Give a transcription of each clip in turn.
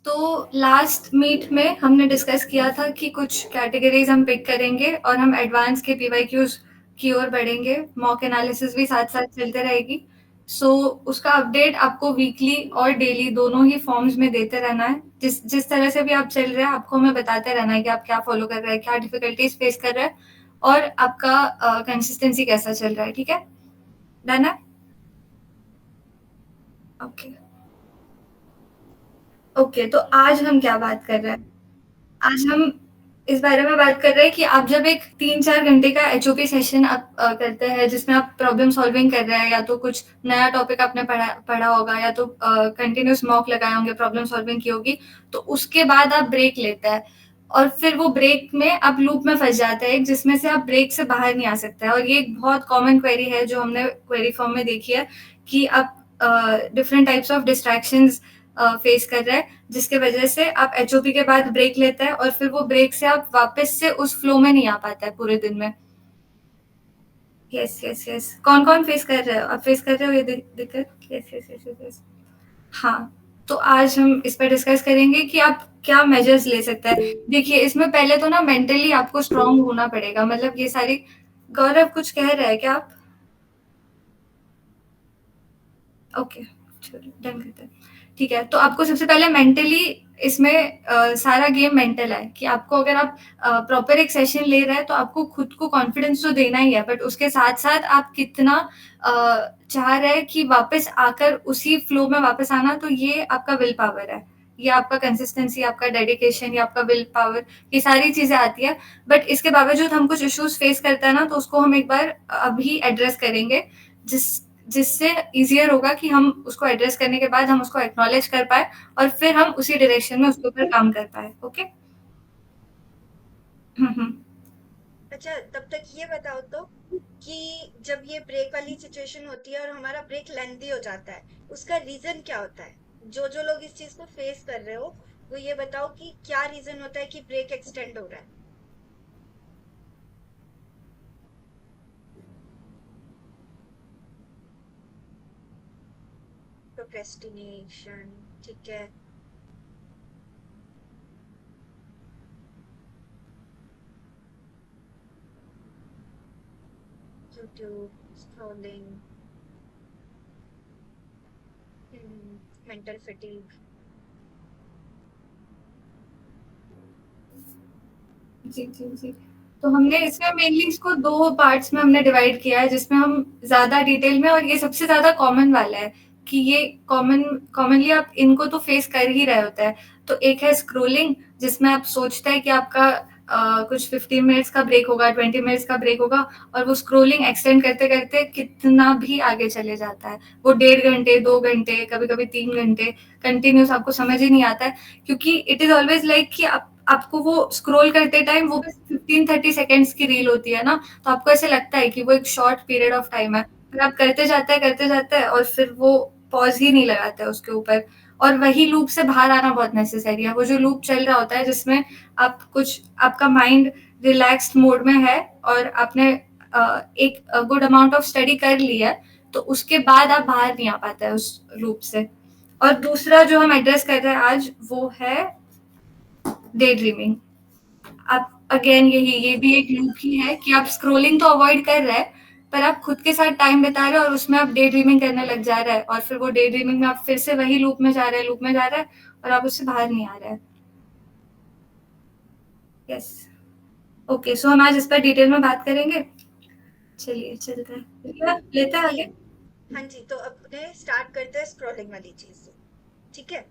तो last meet में हमने डिस्कस किया था कि कुछ कैटेगरीज हम पिक करेंगे और हम एडवांस के पीवाईक्यूज की ओर बढ़ेंगे। मॉक एनालिसिस भी साथ-साथ चलते रहेगी। सो उसका अपडेट आपको वीकली और डेली दोनों ही फॉर्म्स में देते रहना है। जिस जिस तरह से भी आप चल रहे हैं, आपको हमें बताते रहना है कि आप क्या फॉलो कर रहे हैं, क्या डिफिकल्टीज फेस कर रहे हैं और आपका कंसिस्टेंसी कैसा चल रहा है, ठीक है? डन है? ओके। ओके, तो आज हम क्या बात कर रहे हैं? आज हम इस बारे में बात कर रहे हैं कि आप जब एक 3-4 घंटे का एचओपी सेशन आप करते हैं जिसमें आप प्रॉब्लम सॉल्विंग कर रहे हैं या तो कुछ नया टॉपिक आपने पढ़ा पढ़ा होगा या तो कंटिन्यूस मॉक लगाए होंगे, प्रॉब्लम सॉल्विंग की होगी, तो उसके बाद आप ब्रेक लेते हैं और फिर वो ब्रेक में आप लूप में फँस जाते हैं जिसमें से आप ब्रेक से बाहर नहीं आ सकते हैं और ये एक बहुत कॉमन क्वेरी है जो हमने क्वेरी फॉर्म में देखी है कि आप different types of distractions face कर रहे हैं जिसकी वजह से आप एचओपी के बाद ब्रेक लेते हैं और फिर वो ब्रेक से आप वापस से उस फ्लो में नहीं आ पाता है पूरे दिन में। यस यस यस, कौन कौन फेस कर रहे हो? आप फेस कर रहे हो ये दिक्कत? Yes yes yes yes yes. हाँ, तो आज हम इस पर डिस्कस करेंगे कि आप क्या मेजर्स ले सकते हैं। देखिए, इसमें पहले तो ना मेंटली आपको स्ट्रांग होना पड़ेगा। मतलब ये सारी गौरव कुछ कह रहे हैं क्या आप? ओके, चलो डन करते हैं। ठीक है, तो आपको सबसे पहले मेंटली इसमें सारा गेम मेंटल है कि आपको अगर आप प्रॉपर एक सेशन ले रहे हैं तो आपको खुद को कॉन्फिडेंस तो देना ही है, बट उसके साथ-साथ आप कितना चाह रहे हैं कि वापस आकर उसी फ्लो में वापस आना, तो ये आपका विल पावर है। ये आपका कंसिस्टेंसी, आपका डेडिकेशन, ये आपका विल पावर, ये सारी चीज़ें आती हैं। बट इसके बावजूद हम कुछ इश्यूज़ फेस करते हैं ना, तो उसको हम एक बार अभी एड्रेस करेंगे, जिस जिससे ईज़ियर होगा कि हम उसको एड्रेस करने के बाद हम उसको एक्नॉलेज कर पाएँ और फिर हम उसी डायरेक्शन में उसके ऊपर काम कर पाएँ, ओके? हुँ, हुँ। अच्छा, तब तक ये बताओ तो कि जब ये ब्रेक वाली सिचुएशन होती है और हमारा ब्रेक लेंथी हो जाता है, उसका रीजन क्या होता है? जो जो लोग इस चीज को फेस कर रहे हो, वो ये बताओ कि क्या रीजन होता है कि ब्रेक एक्सटेंड हो रहा है? प्रोक्रेस्टिनेशन, ठीक है। YouTube scrolling, mental fatigue. जी, जी, जी। तो हमने इसमें मेनली इसको 2 पार्ट्स में हमने डिवाइड किया है जिसमें हम ज़्यादा डिटेल में और ये सबसे ज़्यादा कॉमन वाला है कि ये कॉमनली आप इनको तो फेस कर ही रहे होते हैं। तो एक है स्क्रॉलिंग जिसमें आप सोचते हैं कि आपका कुछ 15 मिनट्स का ब्रेक होगा, 20 मिनट्स का ब्रेक होगा और वो स्क्रॉलिंग एक्सटेंड करते-करते कितना भी आगे चले जाता है। वो 1.5 घंटे, 2 घंटे, कभी-कभी 3 घंटे कंटिन्यूअस आपको समझ ही नहीं आता है क्योंकि इट इज़ ऑलवेज़ लाइक कि आप आपको वो स्क्रॉल करते टाइम वो बस 15-30 सेकंड्स की रील होती है ना, तो आपको ऐसे लगता है कि वो एक शॉर्ट पीरियड ऑफ टाइम है। फिर आप करते जाते हैं और फिर वो पॉज़ ही नहीं लगाते उसके ऊपर और वही लूप से बाहर आना बहुत नेसेसरी है। वो जो लूप चल रहा होता है जिसमें आप कुछ आपका माइंड रिलैक्स्ड मोड में है और आपने एक गुड अमाउंट ऑफ स्टडी कर ली है, तो उसके बाद आप बाहर नहीं आ पाते हैं उस लूप से। और दूसरा जो हम एड्रेस कर रहे हैं आज वो है डे ड्रीमिंग। आप अगेन ये भी एक लूप ही है कि आप स्क्रोलिंग तो अवॉइड कर रहे हैं पर आप खुद के साथ टाइम बिता रहे हैं और उसमें आप डे ड्रीमिंग करने लग जा रहे हैं और फिर वो डे ड्रीमिंग में आप फिर से वही लूप में जा रहे हैं और आप उससे बाहर नहीं आ रहे हैं। यस। ओके, सो हम आज इस पर डिटेल में बात करेंगे। चलिए चलते हैं, लेते हैं जी। आगे। हाँ जी, तो अपने स्टार्ट करते हैं स्क्रॉलिंग वाली चीज से। ठीक है,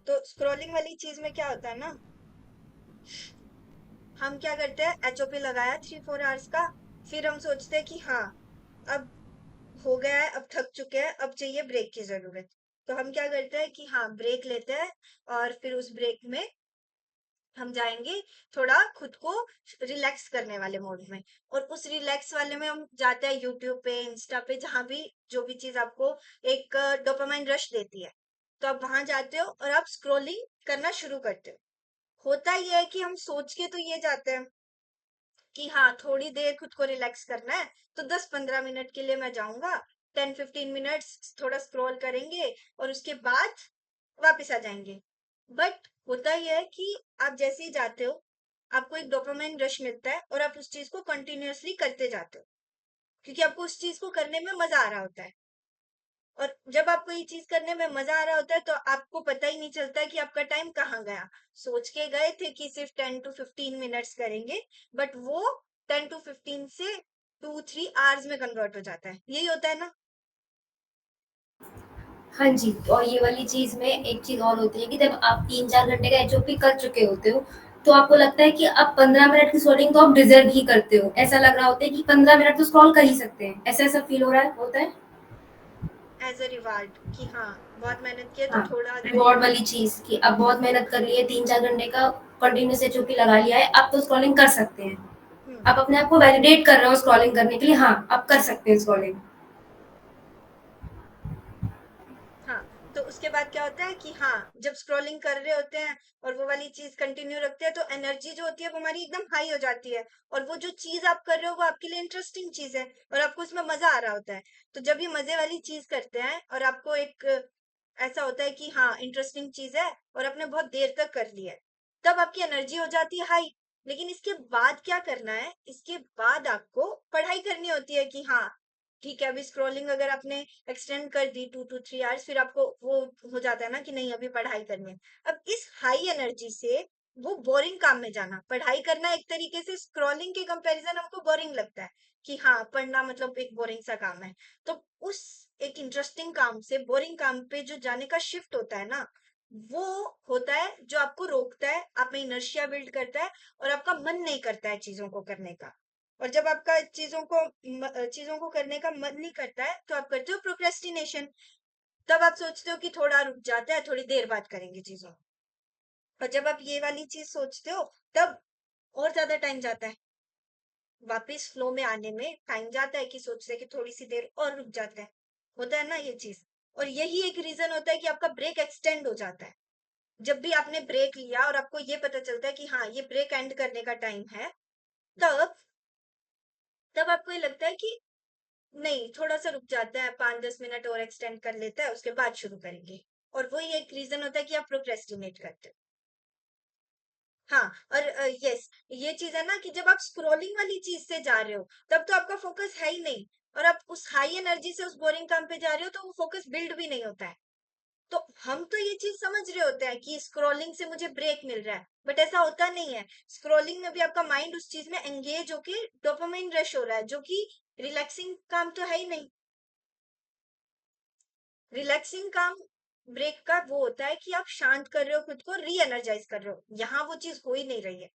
तो स्क्रॉलिंग वाली चीज में क्या होता है ना, हम क्या करते हैं, एचओपी लगाया 3-4 आवर्स का, फिर हम सोचते हैं कि हाँ, अब हो गया है, अब थक चुके हैं, अब चाहिए ब्रेक की जरूरत। तो हम क्या करते हैं कि हाँ, ब्रेक लेते हैं और फिर उस ब्रेक में हम जाएंगे थोड़ा खुद को रिलैक्स करने वाले मोड में। और उस रिलैक्स वाले में हम जाते हैं यूट्यूब पे, इंस्टा पे, जहां भी जो भी चीज आपको एक डोपामाइन रश देती है, तो आप वहां जाते हो और आप स्क्रोलिंग करना शुरू करते हो। होता यह है कि हम सोच के तो ये जाते हैं कि हाँ, थोड़ी देर खुद को रिलैक्स करना है, तो 10-15 मिनट के लिए मैं जाऊंगा 10-15 मिनट्स थोड़ा स्क्रॉल करेंगे और उसके बाद वापस आ जाएंगे। बट होता यह है कि आप जैसे ही जाते हो, आपको एक डोपामाइन रश मिलता है और आप उस चीज को कंटिन्यूअसली करते जाते हो, क्योंकि आपको उस चीज को करने में मजा आ रहा होता है। और जब आपको ये चीज करने में मजा आ रहा होता है तो आपको पता ही नहीं चलता कि आपका टाइम कहाँ गया। सोच के गए थे कि सिर्फ 10 to 15 मिनट्स करेंगे, बट वो 10 to 15 से 2-3 आवर्स में कन्वर्ट हो जाता है। यही होता है ना। हाँ जी, और ये वाली चीज़ में एक चीज़ और होती है कि जब आप 3-4 घंटे का एचओपी कर चुके होते हो, तो आपको लगता है कि अब 15 मिनट की स्क्रॉलिंग तो आप डिज़र्व ही करते हो। ऐसा लग रहा होता है कि 15 मिनट तो स्क्रॉल कर ही सकते हैं। ऐसा-ऐसा फ़ील हो रहा है होता है? एज अ रिवार्ड कि हाँ, बहुत मेहनत किया तो हाँ, थोड़ा देर। रिवॉर्ड वाली चीज़ कि अब बहुत मेहनत कर ली है, 3-4 घंटे का कंटिन्यूअस एचओपी लगा लिया है, अब तो स्क्रॉलिंग कर सकते हैं। हम्म। आप अपने आप को वैलिडेट कर रहे हो स्क्रॉलिंग करने के लिए, हाँ, अब कर सकते हैं स्क्रॉलिंग। हाँ, तो उसके बाद क्या होता है कि हाँ, जब स्क्रॉलिंग कर रहे होते हैं और वो वाली चीज कंटिन्यू रखते हैं तो एनर्जी जो होती है वो हमारी एकदम हाई हो जाती है, और वो जो चीज आप कर रहे हो वो आपके लिए इंटरेस्टिंग चीज है और आपको उसमें मजा आ रहा होता है। तो जब ये मजे वाली चीज करते हैं और आपको एक ऐसा होता है कि हाँ, इंटरेस्टिंग चीज है और आपने बहुत देर तक कर लिया है, तब आपकी एनर्जी हो जाती है हाई। लेकिन इसके बाद क्या करना है, इसके बाद आपको पढ़ाई करनी होती है कि हाँ, ठीक है, अभी स्क्रॉलिंग अगर आपने एक्सटेंड कर दी 2 to 3 आवर्स, फिर आपको वो हो जाता है ना कि नहीं, अभी पढ़ाई करनी है। अब इस हाई एनर्जी से वो बोरिंग काम में जाना, पढ़ाई करना एक तरीके से स्क्रॉलिंग के कंपैरिजन हमको बोरिंग लगता है कि हाँ, पढ़ना मतलब एक बोरिंग सा काम है। तो उस एक इंटरेस्टिंग काम से बोरिंग काम पे जो जाने का शिफ्ट होता है ना, वो होता है जो आपको रोकता है, आप में इनर्शिया बिल्ड करता है और आपका मन नहीं करता है चीजों को करने का। और जब आपका चीजों को करने का मन नहीं करता है तो आप करते हो प्रोक्रेस्टिनेशन। तब आप सोचते हो कि थोड़ा रुक जाता है, थोड़ी देर बाद करेंगे चीजों। और जब आप ये वाली चीज सोचते हो तब और ज्यादा टाइम जाता है, वापस फ्लो में आने में टाइम जाता है कि सोचते हैं कि थोड़ी सी देर और रुक जाते हैं। होता है ना ये चीज। और यही एक रीजन होता है कि आपका ब्रेक एक्सटेंड हो जाता है। जब भी आपने ब्रेक लिया और आपको ये पता चलता है कि हाँ, ये ब्रेक एंड करने का टाइम है, तब तब आपको ये लगता है कि नहीं, थोड़ा सा रुक जाता है, 5-10 मिनट और एक्सटेंड कर लेता है, उसके बाद शुरू करेंगे। और वही एक रीजन होता है कि आप प्रोक्रेस्टिनेट करते हो। हाँ, और यस, ये चीज है ना कि जब आप स्क्रॉलिंग वाली चीज से जा रहे हो तब तो आपका फोकस है ही नहीं, और आप उस हाई एनर्जी से उस बोरिंग काम पे जा रहे हो तो वो फोकस बिल्ड भी नहीं होता है। तो हम तो ये चीज समझ रहे होते हैं कि स्क्रॉलिंग से मुझे ब्रेक मिल रहा है, बट ऐसा होता नहीं है। स्क्रॉलिंग में भी आपका माइंड उस चीज में एंगेज होके डोपामाइन रश हो रहा है, जो कि रिलैक्सिंग काम तो है ही नहीं। रिलैक्सिंग काम ब्रेक का वो होता है कि आप शांत कर रहे हो, खुद को री एनर्जाइज कर रहे हो, यहाँ वो चीज हो ही नहीं रही है।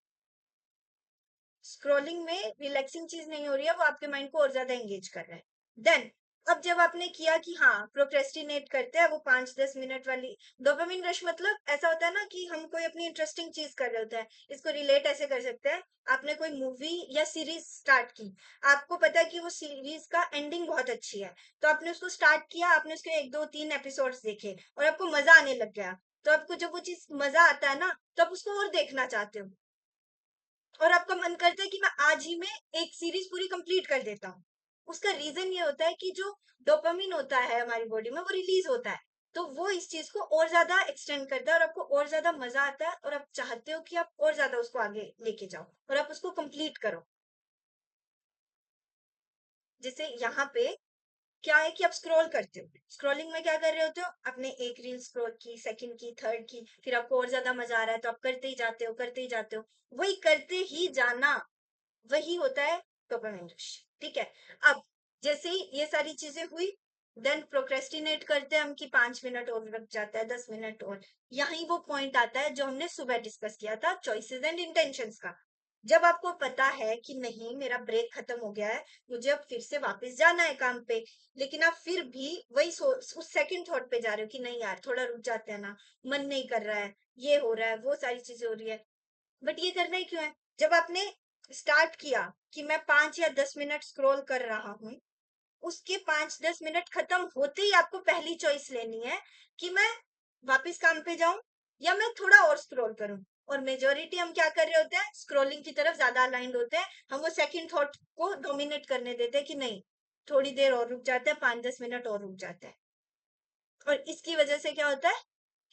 स्क्रॉलिंग में रिलैक्सिंग चीज नहीं हो रही है, वो आपके माइंड को और ज्यादा एंगेज कर रहा है। देन अब जब आपने किया कि हाँ, प्रोक्रेस्टिनेट करते हैं वो 5-10 मिनट वाली डोपामिन रश, मतलब ऐसा होता है ना कि हम कोई अपनी इंटरेस्टिंग चीज कर रहे होते हैं। इसको रिलेट ऐसे कर सकते हैं, आपने कोई मूवी या सीरीज स्टार्ट की, आपको पता है कि वो सीरीज का एंडिंग बहुत अच्छी है, तो आपने उसको स्टार्ट किया, आपने उसके 1-2-3 एपिसोड्स देखे और आपको मजा आने लग गया। तो आपको जब वो चीज मजा आता है ना, तो आप उसको और देखना चाहते हो और आपका मन करता है कि मैं आज ही में एक सीरीज पूरी कंप्लीट कर देता हूँ। उसका रीजन ये होता है कि जो डोपामिन होता है हमारी बॉडी में वो रिलीज होता है, तो वो इस चीज को और ज्यादा एक्सटेंड करता है और आपको और ज्यादा मजा आता है और आप चाहते हो कि आप और ज्यादा उसको आगे लेके जाओ और आप उसको कंप्लीट करो। जैसे यहाँ पे क्या है कि आप स्क्रॉल करते हो, स्क्रॉलिंग में क्या कर रहे होते हो, आपने एक रील स्क्रॉल की, सेकंड की, थर्ड की, फिर आपको और ज्यादा मजा आ रहा है तो आप करते ही जाते हो, करते ही जाते हो। वही करते ही जाना, वही होता है डोपामिन रश। ठीक है। अब जैसे ही ये सारी चीजें हुई, देन प्रोक्रेस्टिनेट करते हैं हम कि 5 मिनट और लग जाता है, 10 मिनट और। यही वो पॉइंट आता है जो हमने सुबह डिस्कस किया था, चॉइसेस एंड इंटेंशंस का। जब आपको पता है कि नहीं, मेरा ब्रेक खत्म हो गया है, मुझे अब फिर से वापस जाना है काम पे, लेकिन आप फिर भी वही उस सेकंड थॉट पे जा रहे हो कि नहीं यार, थोड़ा रुक जाते हैं ना, मन नहीं कर रहा है, ये हो रहा है, वो सारी चीजें हो रही है। बट ये करना ही क्यों है? जब आपने स्टार्ट किया कि मैं 5 या 10 मिनट स्क्रॉल कर रहा हूँ, उसके 5-10 मिनट खत्म होते ही आपको पहली चॉइस लेनी है कि मैं वापस काम पे जाऊं या मैं थोड़ा और स्क्रॉल करूं। और मेजोरिटी हम क्या कर रहे होते हैं, स्क्रॉलिंग की तरफ ज्यादा अलाइंड होते हैं, हम वो सेकंड थॉट को डोमिनेट करने देते हैं कि नहीं, थोड़ी देर और रुक जाते हैं, 5-10 मिनट और रुक जाते हैं। और इसकी वजह से क्या होता है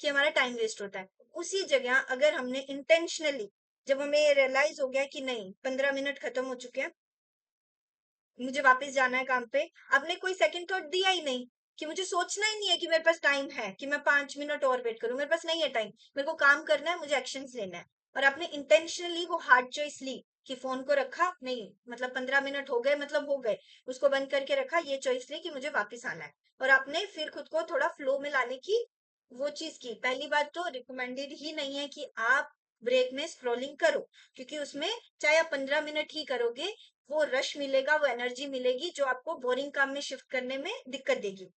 कि हमारा टाइम वेस्ट होता है। उसी जगह अगर हमने इंटेंशनली, जब हमें ये रियलाइज़ हो गया कि नहीं 15 मिनट खत्म हो चुके हैं, मुझे वापस जाना है काम पे, आपने कोई सेकंड थॉट दिया ही नहीं कि मुझे सोचना ही नहीं है कि मेरे पास टाइम है कि मैं 5 मिनट और वेट करूं, मेरे पास नहीं है टाइम, मेरे को काम करना है, मुझे एक्शंस लेना है। और आपने इंटेंशनली वो हार्ड चॉइस ली कि फोन को रखा नहीं, मतलब 15 मिनट हो गए मतलब हो गए, उसको बंद करके रखा, ये चॉइस ली कि मुझे वापस आना है। और आपने फिर खुद को थोड़ा फ्लो में लाने की वो चीज की। पहली बात तो रिकमेंडेड ही नहीं है कि आप ब्रेक में स्क्रॉलिंग करो, क्योंकि उसमें चाहे आप 15 मिनट ही करोगे, वो रश मिलेगा, वो एनर्जी मिलेगी जो आपको बोरिंग काम में शिफ्ट करने में दिक्कत देगी।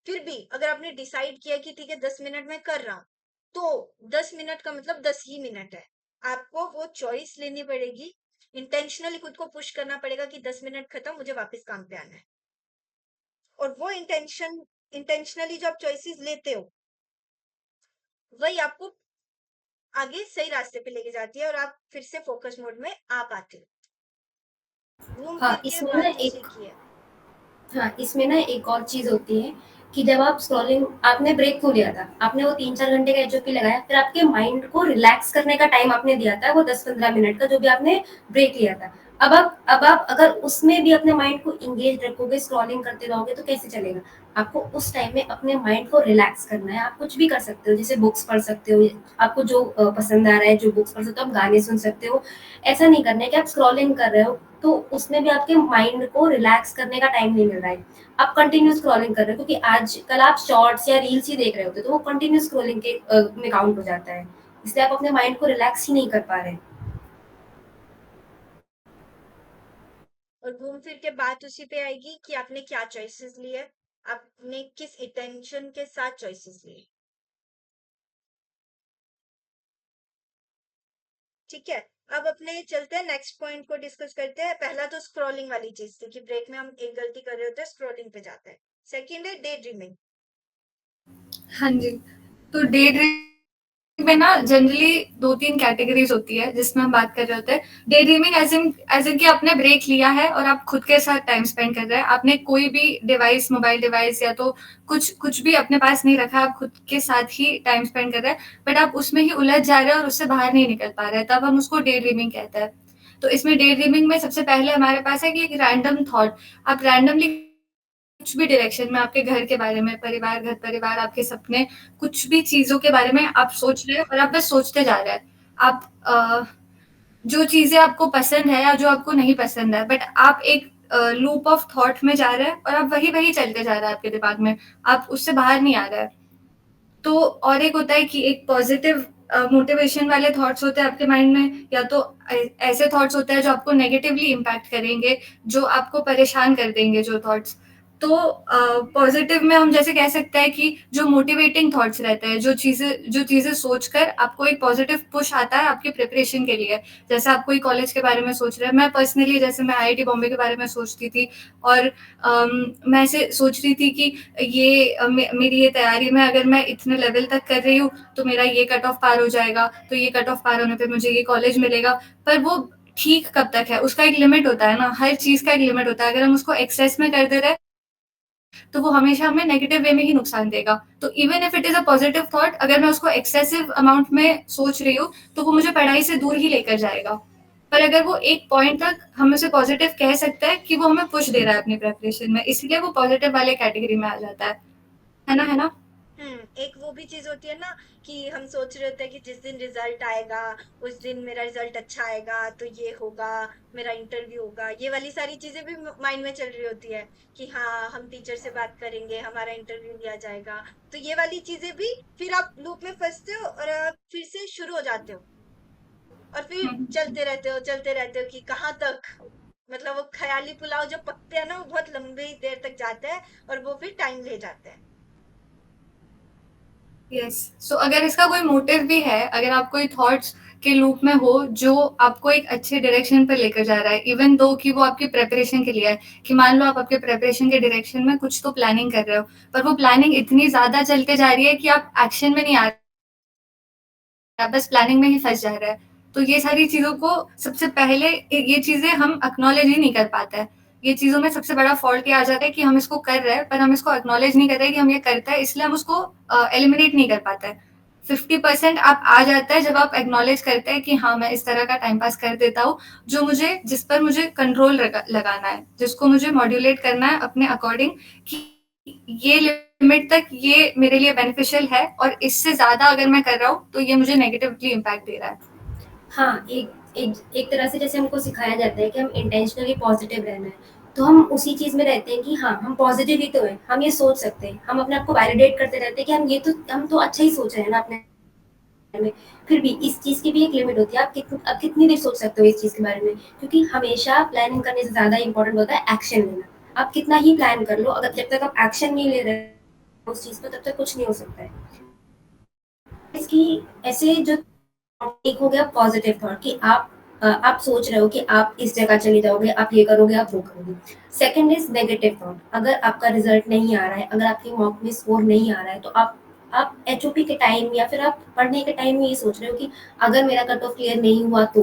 फिर भी अगर आपने डिसाइड किया कि ठीक है 10 मिनट में कर रहा हूं, तो 10 मिनट का मतलब 10 ही मिनट है। आपको वो चॉइस लेनी पड़ेगी, इंटेंशनली खुद को पुश करना पड़ेगा कि 10 मिनट खत्म, मुझे वापस काम पे आना है। और वो इंटेंशनली जो आप चॉइसेस लेते हो, वही आपको आगे सही रास्ते पे लेके जाती है और आप फिर से फोकस मोड में आ पाते हो। घूम हाँ, फिर के इसमें ना बात उसी एक की है। हाँ, इसमें ना एक और चीज़ होती है कि जब आप स्क्रॉलिंग आपने ब्रेक क्यों लिया था? आपने वो 3-4 घंटे का एचओपी लगाया, फिर आपके माइंड को रिलैक्स करने का टाइम आपने दिया था, वो 10-15 मिनट का जो भी आपने ब्रेक लिया था। अब आप अगर उसमें भी अपने माइंड को एंगेज रखोगे, स्क्रॉलिंग करते रहोगे तो कैसे चलेगा? आपको उस टाइम में अपने माइंड को रिलैक्स करना है। आप कुछ भी कर सकते हो, जैसे बुक्स पढ़ सकते हो, आपको जो पसंद आ रहा है, जो बुक्स पढ़ सकते हो, आप गाने सुन सकते हो। ऐसा नहीं करना है कि आप स्क्रॉलिंग कर रहे हो, तो उसमें भी आपके माइंड को रिलैक्स करने का टाइम नहीं मिल रहा है। आप कंटिन्यू स्क्रॉलिंग कर रहे हो, क्योंकि आजकल आप शॉर्ट्स या रील्स ही देख रहे होते हो, तो वो कंटिन्यू स्क्रॉलिंग के में काउंट हो जाता है। इसलिए आप अपने माइंड को रिलैक्स ही नहीं कर पा रहे। और घूम फिर के बात उसी पे आएगी कि आपने क्या चॉइसेस लिए, आपने किस इंटेंशन के साथ चॉइसेस लिए। ठीक है, अब अपने चलते हैं नेक्स्ट पॉइंट को डिस्कस करते हैं। पहला तो स्क्रॉलिंग वाली चीज थी कि ब्रेक में हम एक गलती कर रहे होते हैं, स्क्रॉलिंग पे जाते हैं। सेकंड है डे ड्रीमिंग। हाँ जी, तो डे ड्रीमिंग में ना जनरली 2-3 कैटेगरीज़ होती है जिसमें हम बात कर रहे होते हैं। डे ड्रीमिंग एज़ इन कि आपने ब्रेक लिया है और आप खुद के साथ टाइम स्पेंड कर रहे हैं। आपने कोई भी डिवाइस, मोबाइल डिवाइस या तो कुछ भी अपने पास नहीं रखा, आप खुद के साथ ही टाइम स्पेंड कर रहे हैं, बट आप उसमें ही उलझ जा रहे हैं और उससे बाहर नहीं निकल पा रहे हैं, तब हम उसको डे ड्रीमिंग कहते हैं। तो इसमें डे ड्रीमिंग में सबसे पहले हमारे पास है कि एक रैंडम थॉट, आप रैंडमली कुछ भी डायरेक्शन में आपके घर के बारे में, परिवार, घर परिवार, आपके सपने, कुछ भी चीज़ों के बारे में आप सोच रहे हैं और आप बस सोचते जा रहे हैं। आप जो चीज़ें आपको पसंद है या जो आपको नहीं पसंद है, बट आप एक लूप ऑफ थॉट में जा रहे हैं और आप वही-वही चलते जा रहा है आपके दिमाग में, आप उससे बाहर नहीं आ रहे हैं। तो और एक होता है कि एक पॉजिटिव मोटिवेशन वाले थॉट्स होते हैं आपके माइंड में, या तो ऐसे थॉट्स होते हैं जो आपको नेगेटिवली इम्पैक्ट करेंगे, जो आपको परेशान कर देंगे जो थॉट्स। तो पॉजिटिव में हम जैसे कह सकते हैं कि जो मोटिवेटिंग थॉट्स रहते हैं, जो चीज़ें सोचकर आपको एक पॉजिटिव पुश आता है आपकी प्रिपरेशन के लिए। जैसे आप कोई कॉलेज के बारे में सोच रहे हैं, मैं पर्सनली जैसे मैं आईआईटी बॉम्बे के बारे में सोचती थी, और मैं ऐसे सोच रही थी कि मेरी ये तैयारी में अगर मैं इतने लेवल तक कर रही हूँ, तो मेरा ये कट ऑफ पार हो जाएगा, तो ये कट ऑफ पार होने पे मुझे ये कॉलेज मिलेगा। पर वो ठीक कब तक है? उसका एक लिमिट होता है ना, हर चीज़ का एक लिमिट होता है। अगर हम उसको एक्सेस में कर दे रहे हैं, तो वो हमेशा हमें नेगेटिव वे में ही नुकसान देगा। तो even if it is a positive thought, अगर मैं उसको एक्सेसिव अमाउंट में सोच रही हूँ, तो वो मुझे पढ़ाई से दूर ही लेकर जाएगा। पर अगर वो एक पॉइंट तक हम उसे पॉजिटिव कह सकते हैं कि वो हमें पुश दे रहा है अपनी प्रिपरेशन में, इसलिए वो पॉजिटिव वाले कैटेगरी में आ जाता है। है ना, है ना? एक वो भी चीज होती है ना कि हम सोच रहे होते हैं कि जिस दिन रिजल्ट आएगा, उस दिन मेरा रिजल्ट अच्छा आएगा तो ये होगा, मेरा इंटरव्यू होगा, ये वाली सारी चीजें भी माइंड में चल रही होती है कि हाँ हम टीचर से बात करेंगे, हमारा इंटरव्यू लिया जाएगा। तो ये वाली चीजें भी, फिर आप लूप में फंसते हो और आप फिर से शुरू हो जाते हो और फिर हुँ। चलते रहते हो कि कहाँ तक। मतलब वो ख्याली पुलाव जो पकते हैं ना, वो बहुत लंबी देर तक जाते हैं और वो फिर टाइम ले जाते हैं। यस। सो अगर इसका कोई मोटिव भी है, अगर आप कोई थॉट्स के लूप में हो जो आपको एक अच्छे डायरेक्शन पर लेकर जा रहा है, इवन दो कि वो आपकी प्रिपरेशन के लिए है, कि मान लो आप आपके प्रिपरेशन के डायरेक्शन में कुछ तो प्लानिंग कर रहे हो, पर वो प्लानिंग इतनी ज़्यादा चलते जा रही है कि आप एक्शन में नहीं आ रहे, आप बस प्लानिंग में ही फँस जा रहे हैं। तो ये सारी चीज़ों को सबसे पहले ये चीज़ें हम एक्नॉलेज ही नहीं कर पाते हैं। ये चीज़ों में सबसे बड़ा फ़ॉल्ट ये आ जाता है कि हम इसको कर रहे हैं, पर हम इसको एक्नॉलेज नहीं कर रहे कि हम ये करते हैं, इसलिए हम उसको एलिमिनेट नहीं कर पाते हैं। 50% आप आ जाता है जब आप एक्नॉलेज करते हैं कि हाँ, मैं इस तरह का टाइम पास कर देता हूँ, जिस पर मुझे कंट्रोल लगाना है, जिसको मुझे मॉड्यूलेट करना है अपने अकॉर्डिंग कि ये लिमिट तक ये मेरे लिए बेनिफिशियल है और इससे ज़्यादा अगर मैं कर रहा हूँ, तो ये मुझे नेगेटिवली इम्पैक्ट दे रहा है। हाँ, एक तरह से जैसे हमको सिखाया जाता है कि हम इंटेंशनली पॉजिटिव रहना है, तो हम उसी चीज़ में रहते हैं कि हाँ, हम पॉजिटिव ही तो हैं, हम ये सोच सकते हैं, हम अपने आप को वैलिडेट करते रहते हैं कि हम तो अच्छा ही सोच रहे हैं ना अपने बारे में। फिर भी इस चीज़ की भी एक लिमिट होती है, आप कितनी देर सोच सकते हो इस चीज़ के बारे में, क्योंकि हमेशा प्लानिंग करने से ज़्यादा इम्पोर्टेंट होता है एक्शन लेना। आप कितना ही प्लान कर लो, अगर जब तक आप एक्शन नहीं ले रहे हो उस चीज़ पे, तब तक कुछ नहीं हो सकता है। इसकी ऐसे जो एक हो गया पॉजिटिव थॉट कि आप सोच रहे हो कि आप इस जगह चले जाओगे, आप ये करोगे, आप वो करोगे। सेकंड इज नेगेटिव थॉट, अगर आपका रिजल्ट नहीं आ रहा है, अगर आपके मॉक में स्कोर नहीं आ रहा है, तो आप एचओपी के टाइम या फिर आप पढ़ने के टाइम में ये सोच रहे हो कि अगर मेरा कट ऑफ क्लियर नहीं हुआ तो।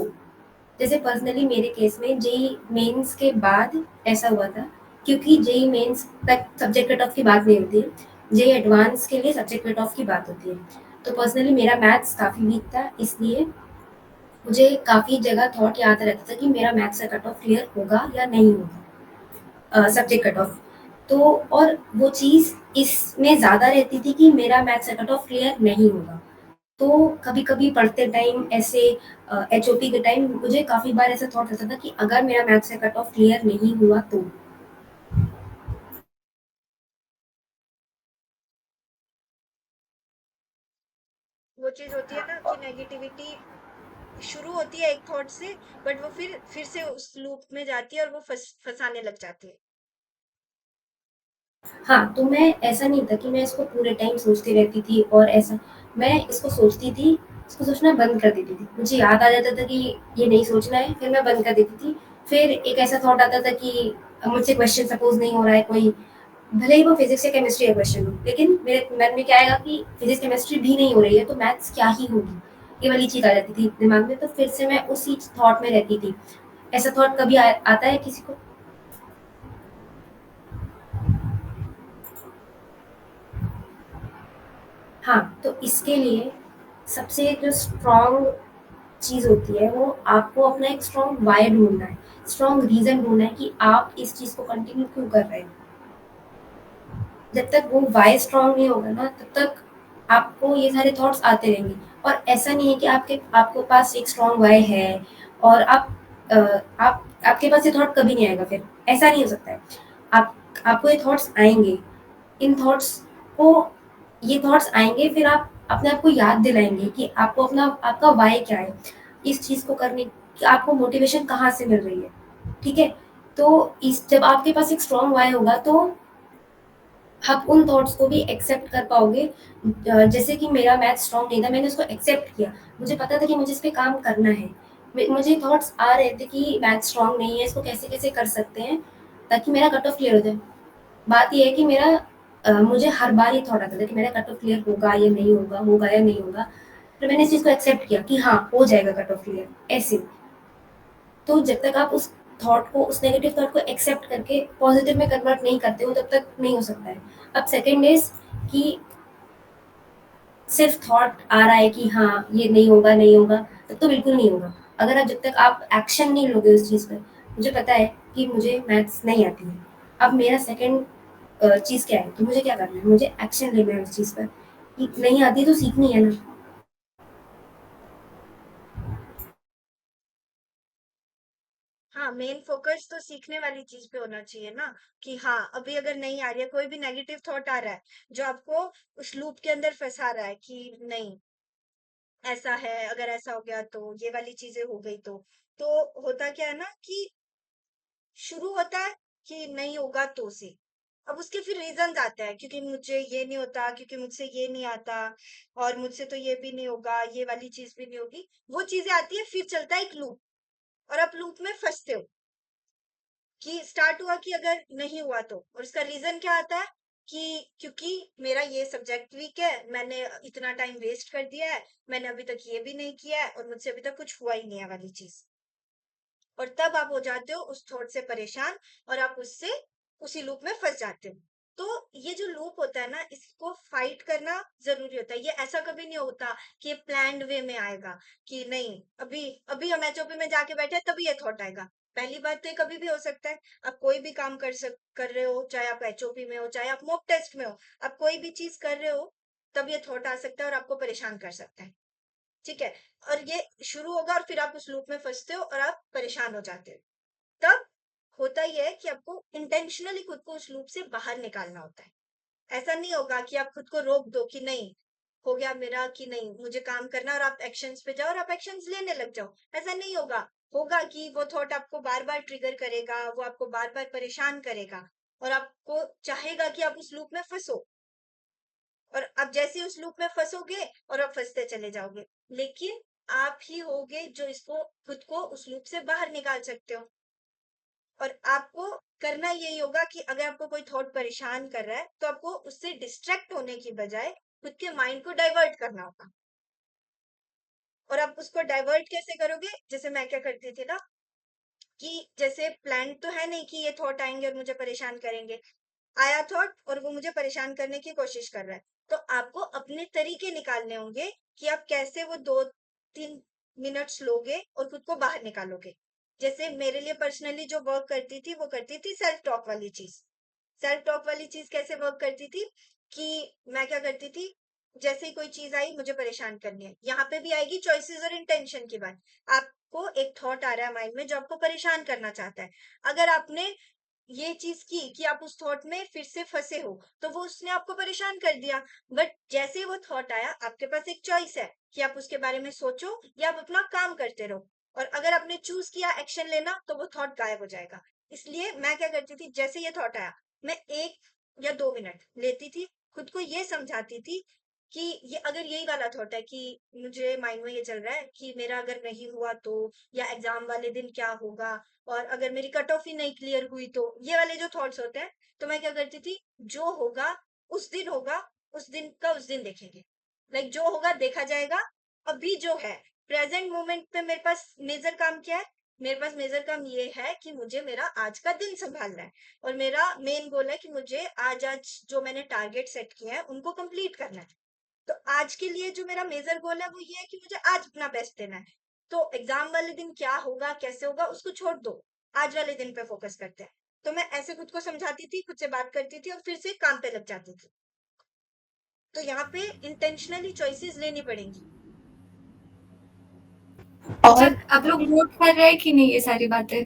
जैसे पर्सनली मेरे केस में जेई मेंस के बाद ऐसा हुआ था, क्योंकि जेई मेंस तक सब्जेक्ट कट ऑफ की बात नहीं होती है, जेई एडवांस के लिए सब्जेक्ट कट ऑफ की बात होती है। तो पर्सनली मेरा मैथ्स काफ़ी वीक था, इसलिए मुझे काफ़ी जगह थॉट याद रहता था कि मेरा मैथ्स का कट ऑफ क्लियर होगा या नहीं होगा, सब्जेक्ट कट ऑफ। तो और वो चीज़ इसमें ज़्यादा रहती थी कि मेरा मैथ्स का कट ऑफ क्लियर नहीं होगा। तो कभी-कभी पढ़ते टाइम ऐसे एचओपी के टाइम मुझे काफ़ी बार ऐसा थॉट आता था कि अगर मेरा मैथ्स का कट ऑफ क्लियर नहीं हुआ तो। वो चीज़ होती है ना कि नेगेटिविटी शुरू होती है एक थॉट से, बट वो फिर से उस लूप में जाती है और वो फँसाने लग जाती है। हाँ, तो मैं ऐसा नहीं था कि मैं इसको पूरे टाइम सोचती रहती थी और ऐसा, मैं इसको सोचती थी, इसको सोचना बंद कर देती थी। मुझे याद आ जाता था कि ये नहीं सोचना है, फिर मैं बंद कर देती थी। फिर एक ऐसा थॉट आता था कि मुझसे क्वेश्चन सपोज़ नहीं हो रहा है कोई, भले ही वो फिज़िक्स या केमिस्ट्री का क्वेश्चन हो, लेकिन मेरे मन में क्या आएगा कि फिज़िक्स, केमिस्ट्री भी नहीं हो रही है, तो मैथ्स क्या ही होगी? ये वाली चीज़ आ जाती थी दिमाग में, तो फिर से मैं उसी थॉट में रहती थी। ऐसा थॉट कभी आता है किसी को? हाँ, तो इसके लिए सबसे जो स्ट्रॉन्ग चीज़ होती है, वो आपको अपना एक स्ट्रॉन्ग व्हाय ढूँढना है, स्ट्रॉन्ग रीज़न ढूँढना है कि आप इस चीज़ को कंटिन्यू क्यों कर रहे हो। जब तक वो व्हाय स्ट्रॉन्ग नहीं होगा ना, तब तक आपको ये सारे थॉट्स आते रहेंगे। और ऐसा नहीं है कि आपके पास एक स्ट्रॉन्ग व्हाय है और अ, आप आपके पास ये थॉट कभी नहीं आएगा फिर, ऐसा नहीं हो सकता है। आप आपको ये थॉट्स आएँगे, इन थॉट्स को ये थॉट्स आएँगे, फिर आप अपने आप को याद दिलाएँगे कि आपको आपका व्हाय क्या है? इस चीज़ को करने की आपको मोटिवेशन कहाँ से मिल रही है, ठीक है? तो इस जब आपके पास एक स्ट्रॉन्ग व्हाय होगा, तो आप उन थॉट्स को भी एक्सेप्ट कर पाओगे। जैसे कि मेरा मैथ स्ट्रॉन्ग नहीं था, मैंने उसको एक्सेप्ट किया। मुझे पता था कि मुझे इस पे काम करना है। मुझे थॉट्स आ रहे थे कि मैथ स्ट्रॉन्ग नहीं है, इसको कैसे-कैसे कर सकते हैं, ताकि मेरा कट ऑफ क्लियर हो जाए। बात ये है कि मुझे हर बार ये थॉट आता था कि मेरा कट ऑफ क्लियर होगा या नहीं होगा। फिर मैंने इस चीज़ को एक्सेप्ट किया कि हाँ, हो जाएगा कट ऑफ क्लियर, ऐसे। तो जब तक आप उस नेगेटिव थॉट को एक्सेप्ट करके पॉजिटिव में कन्वर्ट नहीं करते हो, तब तक नहीं हो सकता है। अब सेकंड इज़ कि सिर्फ थॉट आ रहा है कि हाँ, ये नहीं होगा, तब तो बिल्कुल नहीं होगा। जब तक आप एक्शन नहीं लोगे उस चीज़ पर, मुझे पता है कि मुझे मैथ्स नहीं आती है। अब मेरा सेकंड चीज़ क्या है, तो मुझे क्या करना है? मुझे एक्शन लेना है उस चीज़ पर, कि नहीं आती तो सीखनी है ना। हाँ, मेन फोकस तो सीखने वाली चीज़ पे होना चाहिए ना, कि हाँ, अभी अगर नहीं आ रही है, कोई भी नेगेटिव थॉट आ रहा है, जो आपको उस लूप के अंदर फँसा रहा है कि नहीं, ऐसा है, अगर ऐसा हो गया तो, ये वाली चीज़ें हो गई तो। तो होता क्या है ना कि शुरू होता है कि नहीं होगा तो से। अब उसके फिर रीज़न्स आते हैं, क्योंकि मुझे ये नहीं होता, क्योंकि मुझसे ये नहीं आता, और मुझसे तो ये भी नहीं होगा, ये वाली चीज़ भी नहीं होगी। वो चीज़ें आती है, फिर चलता है एक लूप, और आप लूप में फँसते हो कि स्टार्ट हुआ कि अगर नहीं हुआ तो, और इसका रीज़न क्या आता है कि क्योंकि मेरा ये सब्जेक्ट वीक है, मैंने इतना टाइम वेस्ट कर दिया है, मैंने अभी तक ये भी नहीं किया है, और मुझसे अभी तक कुछ हुआ ही नहीं है वाली चीज़। और तब आप हो जाते हो उस थॉट से परेशान और आप उससे उसी लूप में फंस जाते हो। तो ये जो लूप होता है ना, इसको फाइट करना जरूरी होता है। ये ऐसा कभी नहीं होता कि ये प्लान्ड वे में आएगा कि नहीं अभी अभी हम एचओपी में जाके बैठे हैं तभी ये थॉट आएगा। पहली बात तो ये कभी भी हो सकता है। आप कोई भी काम कर रहे हो, चाहे आप एचओपी में हो, चाहे आप मॉक टेस्ट में हो, आप कोई भी चीज कर रहे हो तब ये थॉट आ सकता है और आपको परेशान कर सकता है। ठीक है, और ये शुरू होगा और फिर आप उस लूप में फंसते हो और आप परेशान हो जाते हो। तब होता ही है कि आपको इंटेंशनली खुद को उस लूप से बाहर निकालना होता है। ऐसा नहीं होगा कि आप खुद को रोक दो कि नहीं हो गया मेरा, कि नहीं मुझे काम करना, और आप एक्शंस पे जाओ और आप एक्शंस लेने लग जाओ। ऐसा नहीं होगा। होगा कि वो थॉट आपको बार बार ट्रिगर करेगा, वो आपको बार बार परेशान करेगा और आपको चाहेगा कि आप उस लूप में फंसो, और आप जैसे ही उस लूप में फंसोगे और आप फंसते चले जाओगे। लेकिन आप ही होगे जो इसको खुद को उस लूप से बाहर निकाल सकते हो। और आपको करना यही होगा कि अगर आपको कोई थॉट परेशान कर रहा है तो आपको उससे डिस्ट्रैक्ट होने की बजाय खुद के माइंड को डाइवर्ट करना होगा। और आप उसको डाइवर्ट कैसे करोगे? जैसे मैं क्या करती थी ना, कि जैसे प्लान तो है नहीं कि ये थॉट आएंगे और मुझे परेशान करेंगे। आया थॉट और वो मुझे परेशान करने की कोशिश कर रहा है, तो आपको अपने तरीके निकालने होंगे कि आप कैसे वो 2-3 मिनट्स लोगे और खुद को बाहर निकालोगे। जैसे मेरे लिए पर्सनली जो वर्क करती थी वो करती थी सेल्फ टॉक वाली चीज। सेल्फ टॉक वाली चीज कैसे वर्क करती थी कि मैं क्या करती थी, जैसे ही कोई चीज आई मुझे परेशान करनी है, यहाँ पे भी आएगी चॉइसेस और इंटेंशन की बात। आपको एक थॉट आ रहा है माइंड में जो आपको परेशान करना चाहता है। अगर आपने ये चीज की कि आप उस थॉट में फिर से फंसे हो तो वो उसने आपको परेशान कर दिया। बट जैसे ही वो थॉट आया आपके पास एक चॉइस है कि आप उसके बारे में सोचो या आप अपना काम करते रहो। और अगर आपने चूज किया एक्शन लेना तो वो थॉट गायब हो जाएगा। इसलिए मैं क्या करती थी, जैसे ये थॉट आया मैं 1 या 2 मिनट लेती थी, खुद को ये समझाती थी कि ये अगर यही वाला थॉट है कि मुझे माइंड में ये चल रहा है कि मेरा अगर नहीं हुआ तो, या एग्जाम वाले दिन क्या होगा, और अगर मेरी कट ऑफ ही नहीं क्लियर हुई तो, ये वाले जो थॉट्स होते हैं, तो मैं क्या करती थी, जो होगा उस दिन होगा, उस दिन का उस दिन देखेंगे। लाइक जो होगा देखा जाएगा। अभी जो है प्रेजेंट मोमेंट पे मेरे पास मेजर काम क्या है? मेरे पास मेजर काम ये है कि मुझे मेरा आज का दिन संभालना है और मेरा मेन गोल है कि मुझे आज आज जो मैंने टारगेट सेट किए हैं उनको कंप्लीट करना है। तो आज के लिए जो मेरा मेजर गोल है वो ये है कि मुझे आज अपना बेस्ट देना है। तो एग्जाम वाले दिन क्या होगा कैसे होगा उसको छोड़ दो, आज वाले दिन पे फोकस करते हैं। तो मैं ऐसे खुद को समझाती थी, खुद से बात करती थी और फिर से काम पे लग जाती थी। तो यहाँ पे इंटेंशनली चॉइसेस लेनी पड़ेंगी। अच्छा, और आप लोग नोट कर रहे हैं कि नहीं ये सारी बातें?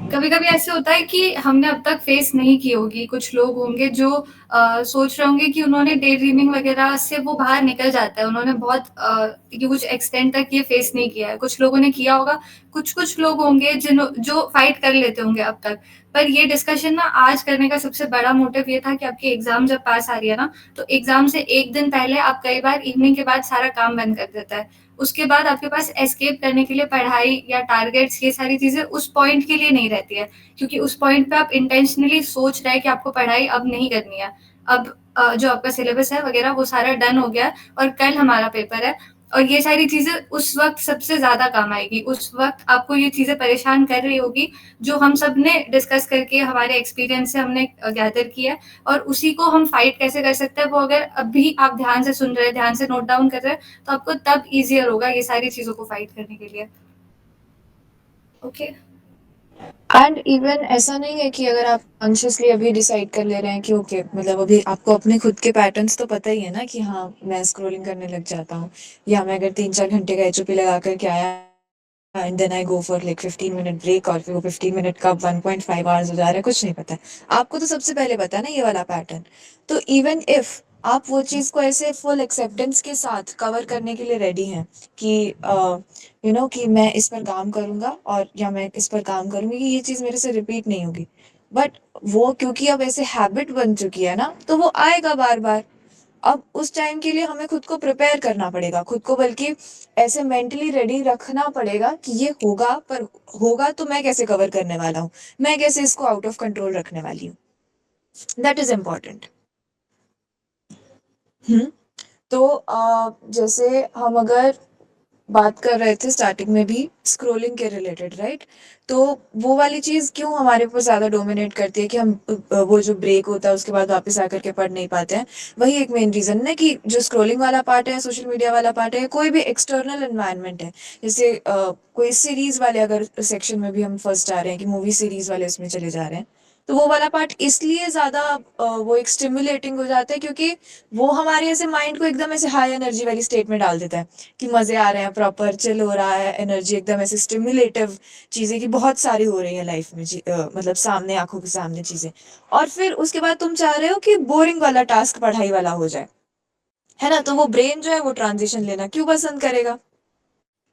कभी कभी ऐसे होता है कि हमने अब तक फेस नहीं की होगी, कुछ लोग होंगे जो सोच रहे होंगे कि उन्होंने डे ड्रीमिंग वगैरह से वो बाहर निकल जाता है, उन्होंने बहुत कुछ एक्सटेंड तक ये फेस नहीं किया है, कुछ लोगों ने किया होगा, कुछ कुछ लोग होंगे जो फाइट कर लेते होंगे अब तक। पर ये डिस्कशन ना आज करने का सबसे बड़ा मोटिव ये था कि आपकी एग्जाम जब पास आ रही है ना, तो एग्जाम से एक दिन पहले आप कई बार इवनिंग के बाद सारा काम बंद कर देता है। उसके बाद आपके पास एस्केप करने के लिए पढ़ाई या टारगेट्स, ये सारी चीजें उस पॉइंट के लिए नहीं रहती है, क्योंकि उस पॉइंट पे आप इंटेंशनली सोच रहे हैं कि आपको पढ़ाई अब नहीं करनी है। अब जो आपका सिलेबस है वगैरह वो सारा डन हो गया है और कल हमारा पेपर है, और ये सारी चीजें उस वक्त सबसे ज्यादा काम आएगी। उस वक्त आपको ये चीजें परेशान कर रही होगी जो हम सब ने डिस्कस करके हमारे एक्सपीरियंस से हमने गैदर किया है, और उसी को हम फाइट कैसे कर सकते हैं वो अगर अभी आप ध्यान से सुन रहे हैं, ध्यान से नोट डाउन कर रहे हैं, तो आपको तब ईजियर होगा ये सारी चीजों को फाइट करने के लिए। ओके। एंड इवन ऐसा नहीं है कि अगर आप कॉन्शियसली अभी डिसाइड कर ले रहे हैं कि ओके मतलब अभी आपको अपने खुद के पैटर्न्स तो पता ही है ना कि हाँ मैं स्क्रोलिंग करने लग जाता हूँ, या मैं अगर 3-4 घंटे का एचओपी लगा करके आया and then I go for like 15 minute break, और फिर वो 15 मिनट का 1.5 आवर्स हो जा रहा है, कुछ नहीं पता है आपको। तो सबसे पहले पता है ना ये वाला पैटर्न। तो इवन इफ आप वो चीज को ऐसे फुल एक्सेप्टेंस के साथ कवर करने के लिए रेडी हैं कि कि मैं इस पर काम करूंगा और या मैं इस पर काम करूंगी कि ये चीज मेरे से रिपीट नहीं होगी, बट वो क्योंकि अब ऐसे हैबिट बन चुकी है ना तो वो आएगा बार बार। अब उस टाइम के लिए हमें खुद को प्रिपेयर करना पड़ेगा, खुद को बल्कि ऐसे मेंटली रेडी रखना पड़ेगा कि ये होगा, पर होगा तो मैं कैसे कवर करने वाला हूँ, मैं कैसे इसको आउट ऑफ कंट्रोल रखने वाली हूँ। That is important. हम्म। तो जैसे हम अगर बात कर रहे थे स्टार्टिंग में भी स्क्रोलिंग के रिलेटेड, राइट? तो वो वाली चीज़ क्यों हमारे ऊपर ज़्यादा डोमिनेट करती है कि हम वो जो ब्रेक होता है उसके बाद वापस आकर के पढ़ नहीं पाते हैं। वही एक मेन रीज़न है कि जो स्क्रोलिंग वाला पार्ट है, सोशल मीडिया वाला पार्ट है, कोई भी एक्सटर्नल एनवायरनमेंट है, जैसे कोई सीरीज़ वाले अगर सेक्शन में भी हम फँस जा रहे हैं कि मूवी सीरीज़ वाले उसमें चले जा रहे हैं, तो वो वाला पार्ट इसलिए ज़्यादा वो एक स्टिमुलेटिंग हो जाता है क्योंकि वो हमारे ऐसे माइंड को एकदम ऐसे हाई एनर्जी वाली स्टेट में डाल देता है कि मज़े आ रहे हैं, प्रॉपर चिल हो रहा है, एनर्जी एकदम ऐसे स्टिमुलेटिव चीज़ें कि बहुत सारी हो रही है लाइफ में, मतलब सामने, आँखों के सामने चीज़ें। और फिर उसके बाद तुम चाह रहे हो कि बोरिंग वाला टास्क पढ़ाई वाला हो जाए, है ना? तो वो ब्रेन जो है वो ट्रांज़िशन लेना क्यों पसंद करेगा?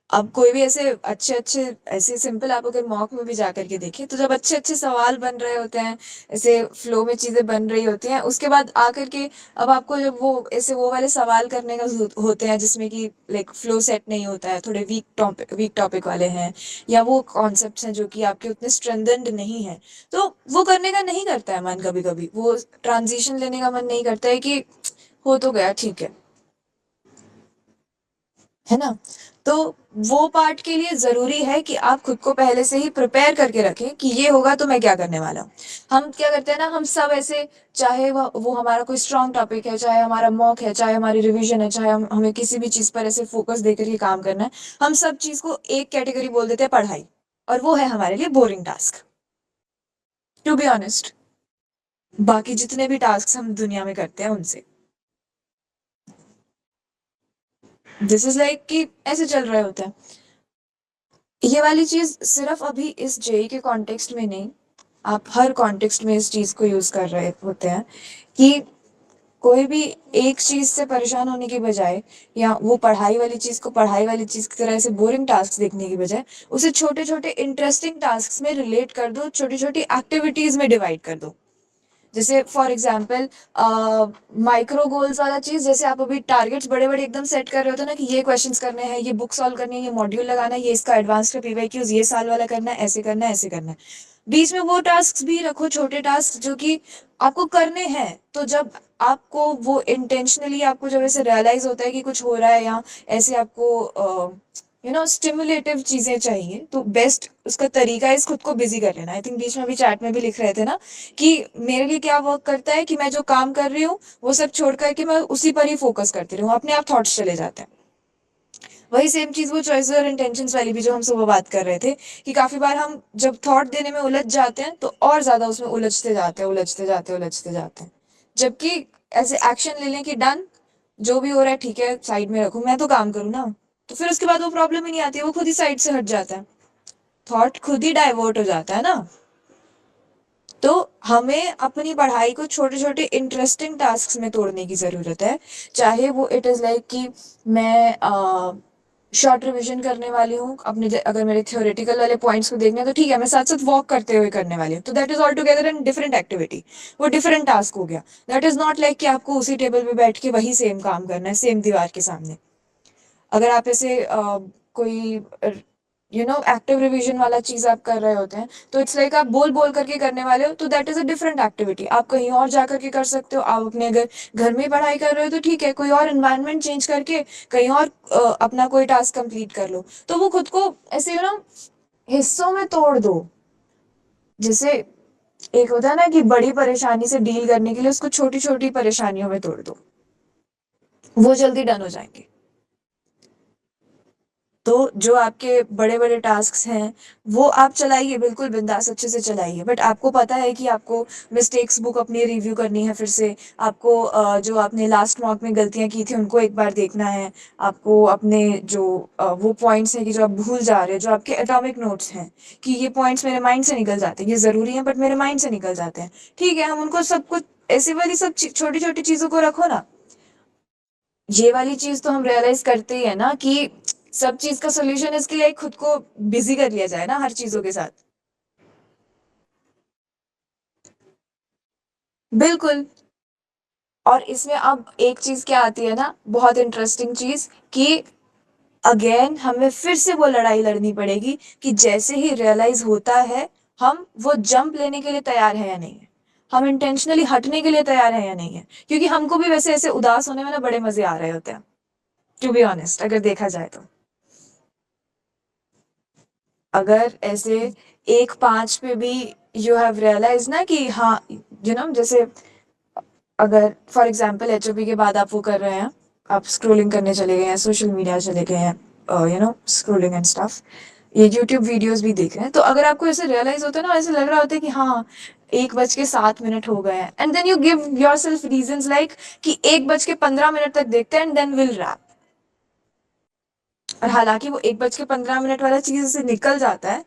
अब कोई भी ऐसे अच्छे-अच्छे ऐसे सिंपल आप अगर मॉक में भी जाकर के देखें, तो जब अच्छे-अच्छे सवाल बन रहे होते हैं, ऐसे फ्लो में चीज़ें बन रही होती हैं, उसके बाद आकर के अब आपको जब वो ऐसे वो वाले सवाल करने का होते हैं जिसमें कि लाइक फ्लो सेट नहीं होता है, थोड़े वीक टॉपिक वाले हैं या वो कॉन्सेप्ट्स हैं जो कि आपके उतने स्ट्रेंथेंड नहीं हैं, तो वो करने का नहीं करता है मन कभी-कभी। वो ट्रांज़िशन लेने का मन नहीं करता है कि हो तो गया, ठीक है ना? तो वो पार्ट के लिए ज़रूरी है कि आप खुद को पहले से ही प्रिपेयर करके रखें कि ये होगा तो मैं क्या करने वाला हूँ। हम क्या करते हैं ना, हम सब ऐसे, चाहे वो हमारा कोई स्ट्रॉन्ग टॉपिक है, चाहे हमारा मॉक है, चाहे हमारी रिवीजन है, चाहे हमें किसी भी चीज़ पर ऐसे फोकस देकर के काम करना है, हम सब चीज़ को एक कैटेगरी बोल देते हैं, पढ़ाई। और वो है हमारे लिए boring task, to be honest, बाकी जितने भी टास्क हम दुनिया में करते हैं उनसे। दिस इज़ लाइक कि ऐसे चल रहे होते हैं। ये वाली चीज़ सिर्फ़ अभी इस जेईई के कॉन्टेक्स्ट में नहीं, आप हर कॉन्टेक्स्ट में इस चीज़ को यूज़ कर रहे होते हैं कि कोई भी एक चीज़ से परेशान होने की बजाय या वो पढ़ाई वाली चीज़ को पढ़ाई वाली चीज़ की तरह ऐसे बोरिंग टास्क देखने की बजाय, उसे छोटे-छोटे इंटरेस्टिंग टास्क्स में रिलेट कर दो, छोटी-छोटी एक्टिविटीज़ में डिवाइड कर दो। जैसे फॉर एग्जाम्पल माइक्रो गोल्स वाला चीज़, जैसे आप अभी टारगेट्स बड़े-बड़े एकदम सेट कर रहे होते हो ना कि ये क्वेश्चंस करने हैं, ये बुक सॉल्व करनी है, ये मॉड्यूल लगाना है, ये इसका एडवांस का पीवाईक्यूज़ ये साल वाला करना है, ऐसे करना है, ऐसे करना है। बीच में वो टास्क्स भी रखो, छोटे टास्क जो कि आपको करने हैं। तो जब आपको वो इंटेंशनली आपको जब ऐसे रियलाइज़ होता है कि कुछ हो रहा है या ऐसे आपको स्टिमुलेटिव चीज़ें चाहिए, तो बेस्ट उसका तरीका है इस खुद को बिज़ी कर लेना। आई थिंक बीच में अभी चैट में भी लिख रहे थे ना कि मेरे लिए क्या वर्क करता है कि मैं जो काम कर रही हूँ, वो सब छोड़ कर के मैं उसी पर ही फ़ोकस करती रहूँ, अपने आप थॉट्स चले जाते हैं। वही सेम चीज़ वो चॉइसेस और इंटेंशंस वाली भी जो हम सुबह बात कर रहे थे कि काफ़ी बार हम जब थॉट देने में उलझ जाते हैं, तो और ज़्यादा उसमें उलझते जाते हैं, उलझते जाते हैं, उलझते जाते हैं। जबकि ऐसे एक्शन ले लें कि डन, जो भी हो रहा है ठीक है, साइड में रखो, मैं तो काम करूँ ना, तो फिर उसके बाद वो प्रॉब्लम ही नहीं आती है, वो खुद ही साइड से हट जाता है। थॉट खुद ही डाइवर्ट हो जाता है ना। तो हमें अपनी पढ़ाई को छोटे-छोटे इंटरेस्टिंग टास्क्स में तोड़ने की ज़रूरत है। चाहे वो इट इज़ लाइक कि मैं शॉर्ट रिविज़न करने वाली हूँ, अपने अगर मेरे थ्योरेटिकल वाले पॉइंट्स को देखने हैं तो ठीक है, मैं साथ-साथ वॉक करते हुए करने वाली हूँ। तो that is altogether an different activity. वो डिफरेंट टास्क हो गया। दैट इज़ नॉट लाइक कि आपको उसी टेबल पे बैठ के वही सेम काम करना है, सेम दीवार के सामने। अगर आप ऐसे कोई एक्टिव रिवीजन वाला चीज़ आप कर रहे होते हैं, तो इट्स लाइक आप बोल-बोल करके करने वाले हो, तो that is a different activity. आप कहीं और जाकर के कर सकते हो, आप अपने अगर घर में ही पढ़ाई कर रहे हो तो ठीक है, कोई और एनवायरनमेंट चेंज करके कहीं और अपना कोई टास्क कंप्लीट कर लो। तो वो खुद को ऐसे हिस्सों में तोड़ दो। जैसे एक होता है ना कि बड़ी परेशानी से डील करने के लिए उसको छोटी-छोटी परेशानियों में तोड़ दो। वो जल्दी डन हो जाएँगे। तो जो आपके बड़े-बड़े टास्क्स हैं, वो आप चलाइए, बिल्कुल बिंदास अच्छे से चलाइए। बट आपको पता है कि आपको मिस्टेक्स बुक अपनी रिव्यू करनी है फिर से। आपको जो आपने लास्ट मॉक में गलतियाँ की थी, उनको एक बार देखना है। आपको अपने जो वो पॉइंट्स हैं कि जो आप भूल जा रहे हो, जो आपके एटॉमिक नोट्स हैं, कि ये पॉइंट्स मेरे माइंड से निकल जाते हैं, ये ज़रूरी हैं बट मेरे माइंड से निकल जाते हैं। ठीक है, हम उनको सब कुछ ऐसी वाली सब छोटी-छोटी चीज़ों को रखो ना। ये वाली चीज़ तो हम रियलाइज़ करते ही है ना कि सब चीज़ का सॉल्यूशन इसके लिए खुद को बिज़ी कर लिया जाए ना हर चीज़ों के साथ। बिल्कुल। और इसमें अब एक चीज़ क्या आती है ना, बहुत इंटरेस्टिंग चीज़ कि अगेन हमें फिर से वो लड़ाई लड़नी पड़ेगी कि जैसे ही रियलाइज़ होता है, हम वो जंप लेने के लिए तैयार हैं या नहीं है। हम इंटेंशनली हटने के लिए तैयार हैं या नहीं है। क्योंकि हमको भी वैसे ऐसे उदास होने में ना बड़े मज़े आ रहे होते हैं, टू बी ऑनेस्ट अगर देखा जाए तो। अगर ऐसे 1-5 पे भी यू हैव रियलाइज़ ना कि हाँ, जैसे अगर फॉर एग्ज़ाम्पल एचओपी के बाद आप वो कर रहे हैं, आप स्क्रॉलिंग करने चले गए हैं, सोशल मीडिया चले गए हैं, स्क्रॉलिंग एंड स्टफ, ये यूट्यूब वीडियोज़ भी देख रहे हैं, तो अगर आपको ऐसे रियलाइज़ होता है ना, ऐसे लग रहा होता है कि हाँ, 1:07 हो गए हैं, and then you give yourself reasons like कि 1:15 तक देखते हैं एंड देन विल रैप। और हालाँकि वो 1:15 वाला चीज़ से निकल जाता है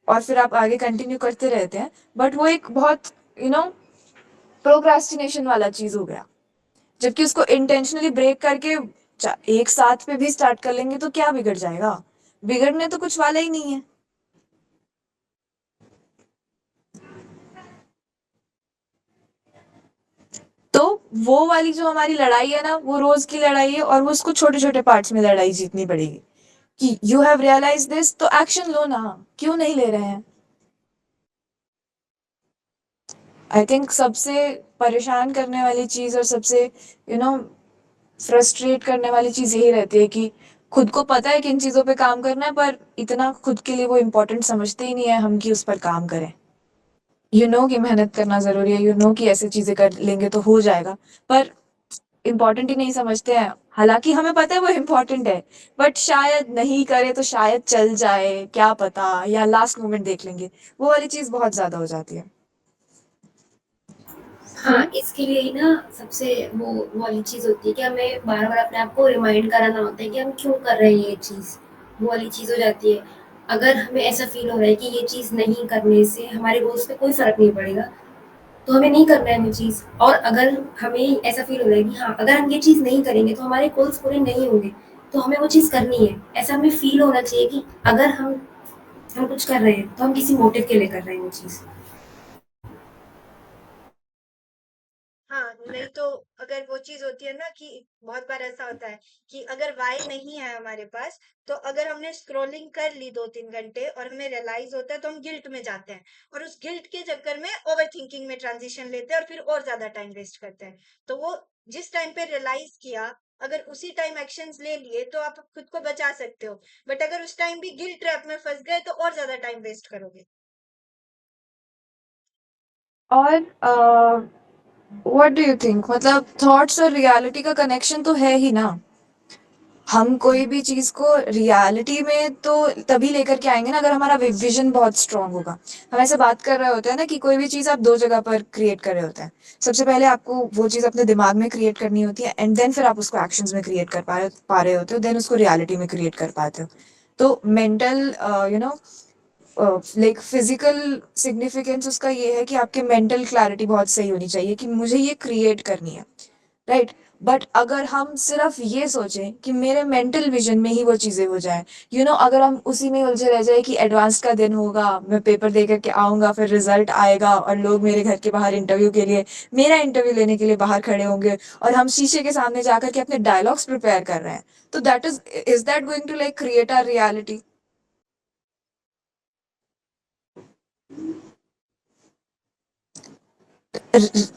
और फिर आप आगे कंटिन्यू करते रहते हैं, बट वो एक बहुत प्रोक्रास्टिनेशन वाला चीज़ हो गया। जबकि उसको इंटेंशनली ब्रेक करके 1:07 पे भी स्टार्ट कर लेंगे तो क्या बिगड़ जाएगा? बिगड़ने तो कुछ वाला ही नहीं है। तो वो वाली जो हमारी लड़ाई है ना, वो रोज़ की लड़ाई है और वो उसको छोटे-छोटे पार्ट्स में लड़ाई जीतनी पड़ेगी कि यू हैव रियलाइज़्ड दिस, तो एक्शन लो ना, क्यों नहीं ले रहे हैं? आई थिंक सबसे परेशान करने वाली चीज़ और सबसे यू नो फ्रस्ट्रेट करने वाली चीज़ यही रहती है कि खुद को पता है कि इन चीज़ों पे काम करना है, पर इतना खुद के लिए वो इम्पोर्टेंट समझते ही नहीं है हम कि उस पर काम करें। कि मेहनत करना ज़रूरी है, कि ऐसी चीज़ें कर लेंगे तो हो जाएगा, पर इम्पोर्टेंट ही नहीं समझते हैं। हालाँकि हमें पता है वो इम्पोर्टेंट है, बट शायद नहीं करें तो शायद चल जाए, क्या पता, या लास्ट मोमेंट देख लेंगे। वो वाली चीज़ बहुत ज़्यादा हो जाती है। हाँ, इसके लिए ही ना सबसे वो वाली चीज़ होती है कि हमें बार-बार अपने आप को रिमाइंड कराना होता है कि हम क्यों कर रहे हैं ये चीज़, वो वाली चीज़ हो जाती है। अगर हमें ऐसा फ़ील हो रहा है कि ये चीज़ नहीं करने से हमारे गोल्स पे कोई फ़र्क नहीं पड़ेगा, तो हमें नहीं करना है वो चीज़। और अगर हमें ऐसा फ़ील हो रहा है कि हाँ, अगर हम ये चीज़ नहीं करेंगे तो हमारे गोल्स पूरे नहीं होंगे, तो हमें वो चीज़ करनी है। ऐसा हमें फ़ील होना चाहिए कि अगर हम कुछ कर रहे हैं, तो हम किसी मोटिव के लिए कर रहे हैं वो चीज़। हाँ, नहीं तो अगर वो चीज़ होती है ना कि बहुत बार ऐसा होता है कि अगर वाई नहीं है हमारे पास, तो अगर हमने स्क्रॉलिंग कर ली 2-3 घंटे और हमें रियलाइज़ होता है तो हम गिल्ट में जाते हैं और उस गिल्ट के चक्कर में ओवरथिंकिंग में ट्रांज़िशन लेते हैं और फिर और ज़्यादा टाइम वेस्ट करते हैं। तो वो जिस टाइम पे रियलाइज़ किया, अगर उसी टाइम एक्शंस ले लिए तो आप खुद को बचा सकते हो। बट अगर उस टाइम भी गिल्ट ट्रैप में फँस गए तो और ज़्यादा टाइम वेस्ट करोगे। और व्हाट डू यू थिंक, मतलब थॉट्स और रियलिटी का कनेक्शन तो है ही ना। हम कोई भी चीज़ को रियलिटी में तो तभी लेकर के आएँगे ना अगर हमारा विज़न बहुत स्ट्रॉन्ग होगा। हम ऐसे बात कर रहे होते हैं ना कि कोई भी चीज़ आप 2 जगह पर क्रिएट कर रहे होते हैं। सबसे पहले आपको वो चीज़ अपने दिमाग में क्रिएट करनी होती है एंड देन फिर आप उसको एक्शंस में क्रिएट कर पा रहे होते हो, देन उसको रियलिटी में क्रिएट कर पाते हो। तो मेंटल लाइक फिज़िकल सिग्निफिकेंस उसका ये है कि आपकी मेंटल क्लैरिटी बहुत सही होनी चाहिए कि मुझे ये क्रिएट करनी है, राइट? बट अगर हम सिर्फ ये सोचें कि मेरे मेंटल विजन में ही वो चीज़ें हो जाएँ, अगर हम उसी में उलझे रह जाए कि एडवांस का दिन होगा, मैं पेपर दे कर के आऊँगा, फिर रिज़ल्ट आएगा और लोग मेरे घर के बाहर इंटरव्यू के लिए, मेरा इंटरव्यू लेने के लिए बाहर खड़े होंगे और हम शीशे के सामने जाकर के अपने डायलॉग्स प्रिपेयर कर रहे हैं। तो is that going to like create our reality?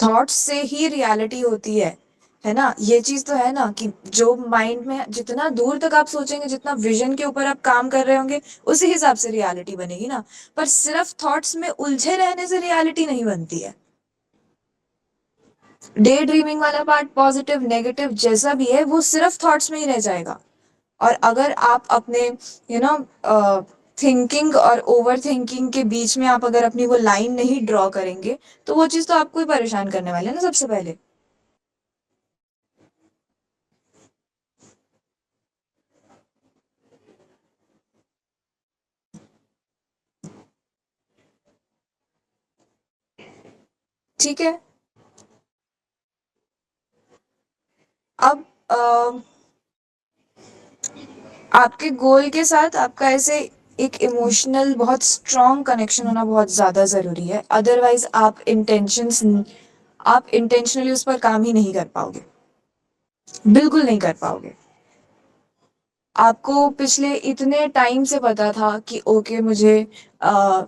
Thoughts से ही रियलिटी होती है ना? ये चीज़ तो है ना कि जो माइंड में जितना दूर तक आप सोचेंगे, जितना विजन के ऊपर आप काम कर रहे होंगे, उसी हिसाब से रियलिटी बनेगी ना। पर सिर्फ थॉट्स में उलझे रहने से रियलिटी नहीं बनती है। डे ड्रीमिंग वाला पार्ट पॉजिटिव नेगेटिव जैसा भी है वो सिर्फ थॉट्स में ही रह जाएगा। और अगर आप अपने यू नो थिंकिंग और ओवर थिंकिंग के बीच में आप अगर अपनी वो लाइन नहीं ड्रॉ करेंगे, तो वो चीज़ तो आपको ही परेशान करने वाली है ना सबसे पहले। ठीक है। अब आपके गोल के साथ आपका ऐसे एक इमोशनल बहुत स्ट्रॉन्ग कनेक्शन होना बहुत ज़्यादा ज़रूरी है। अदरवाइज़ आप इंटेंशनली उस पर काम ही नहीं कर पाओगे। बिल्कुल नहीं कर पाओगे। आपको पिछले इतने टाइम से पता था कि ओके मुझे अ,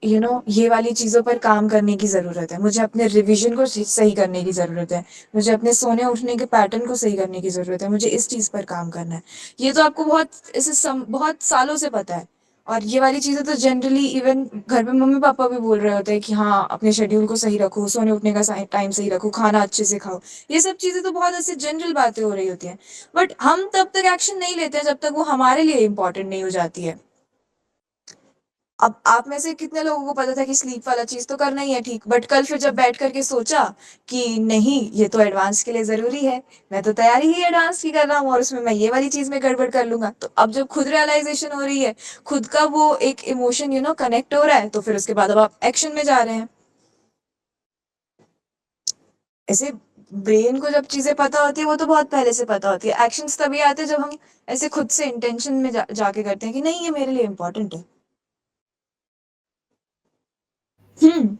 ये वाली चीज़ों पर काम करने की ज़रूरत है। मुझे अपने रिविज़न को सही करने की ज़रूरत है। मुझे अपने सोने-उठने के पैटर्न को सही करने की ज़रूरत है। मुझे इस चीज़ पर काम करना है। ये तो आपको बहुत सालों से पता है। और ये वाली चीज़ें तो जनरली इवन घर में मम्मी-पापा भी बोल रहे होते हैं कि हाँ, अपने शेड्यूल को सही रखो, सोने-उठने का टाइम सही रखो, खाना अच्छे से खाओ। ये सब चीज़ें तो बहुत ऐसे जनरल बातें हो रही होती हैं। बट हम तब तक एक्शन नहीं लेते हैं जब तक वो हमारे लिए इम्पोर्टेंट नहीं हो जाती है। अब आप में से कितने लोगों को पता था कि स्लीप वाला चीज़ तो करना ही है ठीक, बट कल फिर जब बैठ कर के सोचा कि नहीं, ये तो एडवांस के लिए ज़रूरी है, मैं तो तैयारी ही एडवांस की कर रहा हूँ और उसमें मैं ये वाली चीज़ में गड़बड़ कर लूँगा। तो अब जब खुद रियलाइज़ेशन हो रही है, खुद का वो एक इमोशन कनेक्ट हो रहा है, तो फिर उसके बाद अब आप एक्शन में जा रहे हैं। ऐसे ब्रेन को जब चीज़ें पता होती है, वो तो बहुत पहले से पता होती है। एक्शंस तभी आते हैं जब हम ऐसे खुद से इंटेंशन में जाके करते हैं कि नहीं, ये मेरे लिए इम्पोर्टेंट है। हुँ।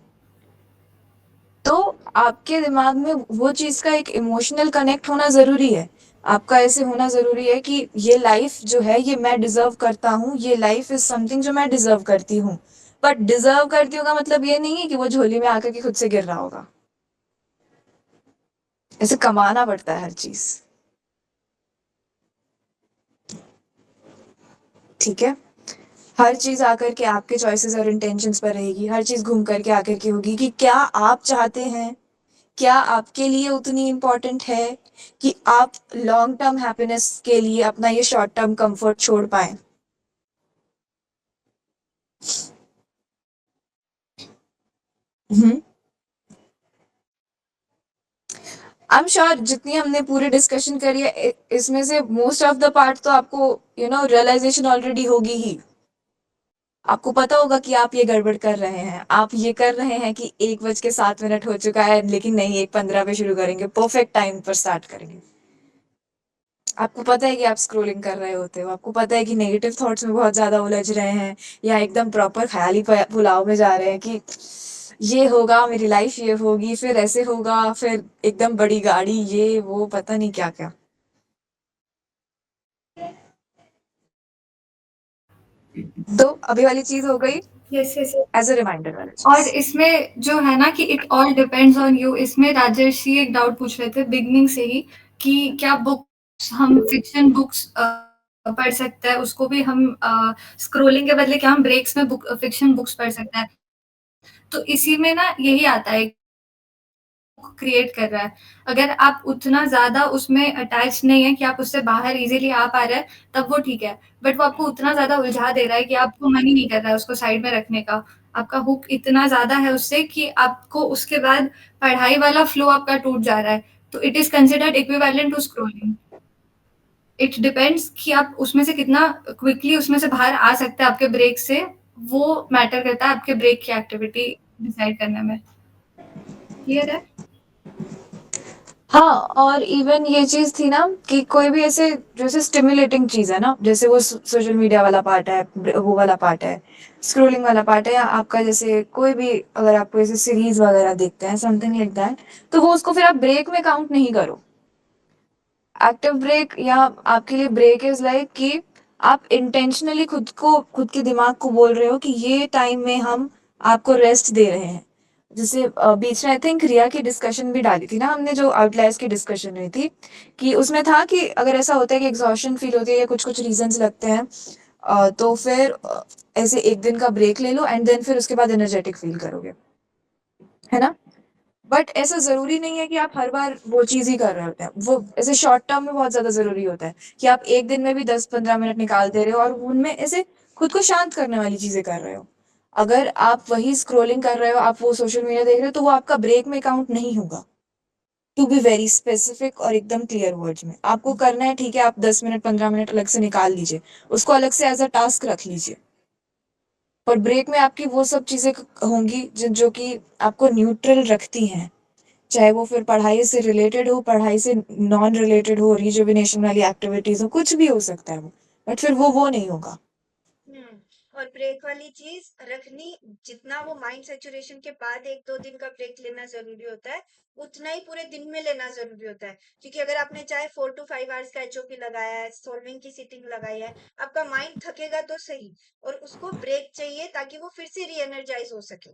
तो आपके दिमाग में वो चीज़ का एक इमोशनल कनेक्ट होना ज़रूरी है। आपका ऐसे होना ज़रूरी है कि ये लाइफ़ जो है, ये मैं डिज़र्व करता हूँ, ये लाइफ़ इज़ समथिंग जो मैं डिज़र्व करती हूँ। बट डिज़र्व करती हूँ का मतलब ये नहीं है कि वो झोली में आकर के खुद से गिर रहा होगा। ऐसे कमाना पड़ता है हर चीज़। ठीक है? हर चीज़ आकर के आपके चॉइसेस और इंटेंशंस पर रहेगी। हर चीज़ घूम कर के आकर के होगी कि क्या आप चाहते हैं, क्या आपके लिए उतनी इम्पोर्टेंट है कि आप लॉन्ग टर्म हैप्पीनेस के लिए अपना ये शॉर्ट टर्म कंफर्ट छोड़ पाएँ? हुँ। आई एम श्योर जितनी हमने पूरी डिस्कशन करी है इसमें से मोस्ट ऑफ द पार्ट तो आपको रियलाइज़ेशन ऑलरेडी होगी ही। आपको पता होगा कि आप ये गड़बड़ कर रहे हैं। आप ये कर रहे हैं कि 1 बज के 7 मिनट हो चुका है, लेकिन नहीं 1:15 पे शुरू करेंगे, परफेक्ट टाइम पर स्टार्ट करेंगे। आपको पता है कि आप स्क्रॉलिंग कर रहे होते हो, आपको पता है कि नेगेटिव थॉट्स में बहुत ज़्यादा उलझ रहे हैं या एकदम प्रॉपर ख़याली प पुलाव में जा रहे हैं कि ये होगा, मेरी लाइफ़ ये होगी, फिर ऐसे होगा, फिर एकदम बड़ी गाड़ी, ये वो पता नहीं क्या-क्या। तो अभी वाली चीज़ हो गई yes, yes. As a reminder वाली और चीज़। इसमें जो है ना कि it all depends on you, इसमें राजर्षि एक डाउट पूछ रहे थे बिगिनिंग से ही कि क्या बुक्स हम फिक्शन बुक्स पढ़ सकते हैं, उसको भी हम स्क्रॉलिंग के बदले क्या हम ब्रेक्स में फिक्शन बुक्स पढ़ सकते हैं? तो इसी में ना यही आता है क्रिएट कर रहा है। अगर आप उतना ज़्यादा उसमें अटैच नहीं है कि आप उससे बाहर इज़िली आ पा रहे हैं, तब वो ठीक है। बट वो आपको उतना ज़्यादा उलझा दे रहा है कि आपको मन ही नहीं कर रहा है उसको साइड में रखने का। आपका हुक इतना ज़्यादा है उससे कि आपको उसके बाद पढ़ाई वाला फ्लो आपका टूट जा रहा है। तो it is considered equivalent to scrolling. It depends कि आप उसमें से कितना क्विकली उसमें से बाहर आ सकते हैं आपके ब्रेक से, वो मैटर करता है आपके ब्रेक की एक्टिविटी डिसाइड करने में। क्लियर है? हाँ, और इवन ये चीज़ थी ना कि कोई भी ऐसे जैसे स्टिमुलेटिंग चीज़ है ना, जैसे वो सोशल मीडिया वाला पार्ट है, वो वाला पार्ट है, स्क्रॉलिंग वाला पार्ट है या आपका जैसे कोई भी अगर आप कोई ऐसे सीरीज़ वगैरह देखते हैं, समथिंग लाइक दैट, तो वो उसको फिर आप ब्रेक में काउंट नहीं करो। एक्टिव ब्रेक या आपके लिए ब्रेक इज़ लाइक कि आप इंटेंशनली खुद के दिमाग को बोल रहे हो कि ये टाइम में हम आपको रेस्ट दे रहे हैं। जैसे बीच में आई थिंक रिया की डिस्कशन भी डाली थी ना हमने, जो आउटलायर्स की डिस्कशन हुई थी, कि उसमें था कि अगर ऐसा होता है कि एग्ज़ॉशन फ़ील होती है या कुछ-कुछ रीज़न्स लगते हैं, तो फिर ऐसे 1 दिन का ब्रेक ले लो एंड देन फिर उसके बाद एनर्जेटिक फ़ील करोगे। है ना? बट ऐसा ज़रूरी नहीं है कि आप हर बार वो चीज़ ही कर रहे होते हैं। वो ऐसे शॉर्ट टर्म में बहुत ज़्यादा ज़रूरी होता है कि आप 1 दिन में भी 10-15 मिनट निकाल दे रहे हो और उनमें ऐसे खुद को शांत करने वाली चीज़ें कर रहे हो। अगर आप वही स्क्रॉलिंग कर रहे हो, आप वो सोशल मीडिया देख रहे हो, तो वो आपका ब्रेक में काउंट नहीं होगा। टू बी वेरी स्पेसिफिक और एकदम क्लियर वर्ड्स में। आपको करना है ठीक है, आप 10 मिनट, 15 मिनट अलग से निकाल लीजिए। उसको अलग से एज़ अ टास्क रख लीजिए। पर ब्रेक में आपकी वो सब चीज़ें होंगी जो कि आपको न्यूट्रल रखती हैं। चाहे वो फिर पढ़ाई से रिलेटेड हो, पढ़ाई से नॉन रिलेटेड हो, रिजुविनेशन वाली एक्टिविटीज़ हो, कुछ भी हो सकता है वो। बट फिर वो नहीं होगा। और ब्रेक वाली चीज रखनी, जितना वो माइंड सेचुरेशन के बाद 1-2 दिन का ब्रेक लेना जरूरी होता है, उतना ही पूरे दिन में लेना जरूरी होता है। क्योंकि अगर आपने चाहे 4 to 5 आवर्स का एचओपी लगाया है, सॉल्विंग की सीटिंग लगाई है, आपका माइंड थकेगा तो सही, और उसको ब्रेक चाहिए ताकि वो फिर से री एनर्जाइज हो सके।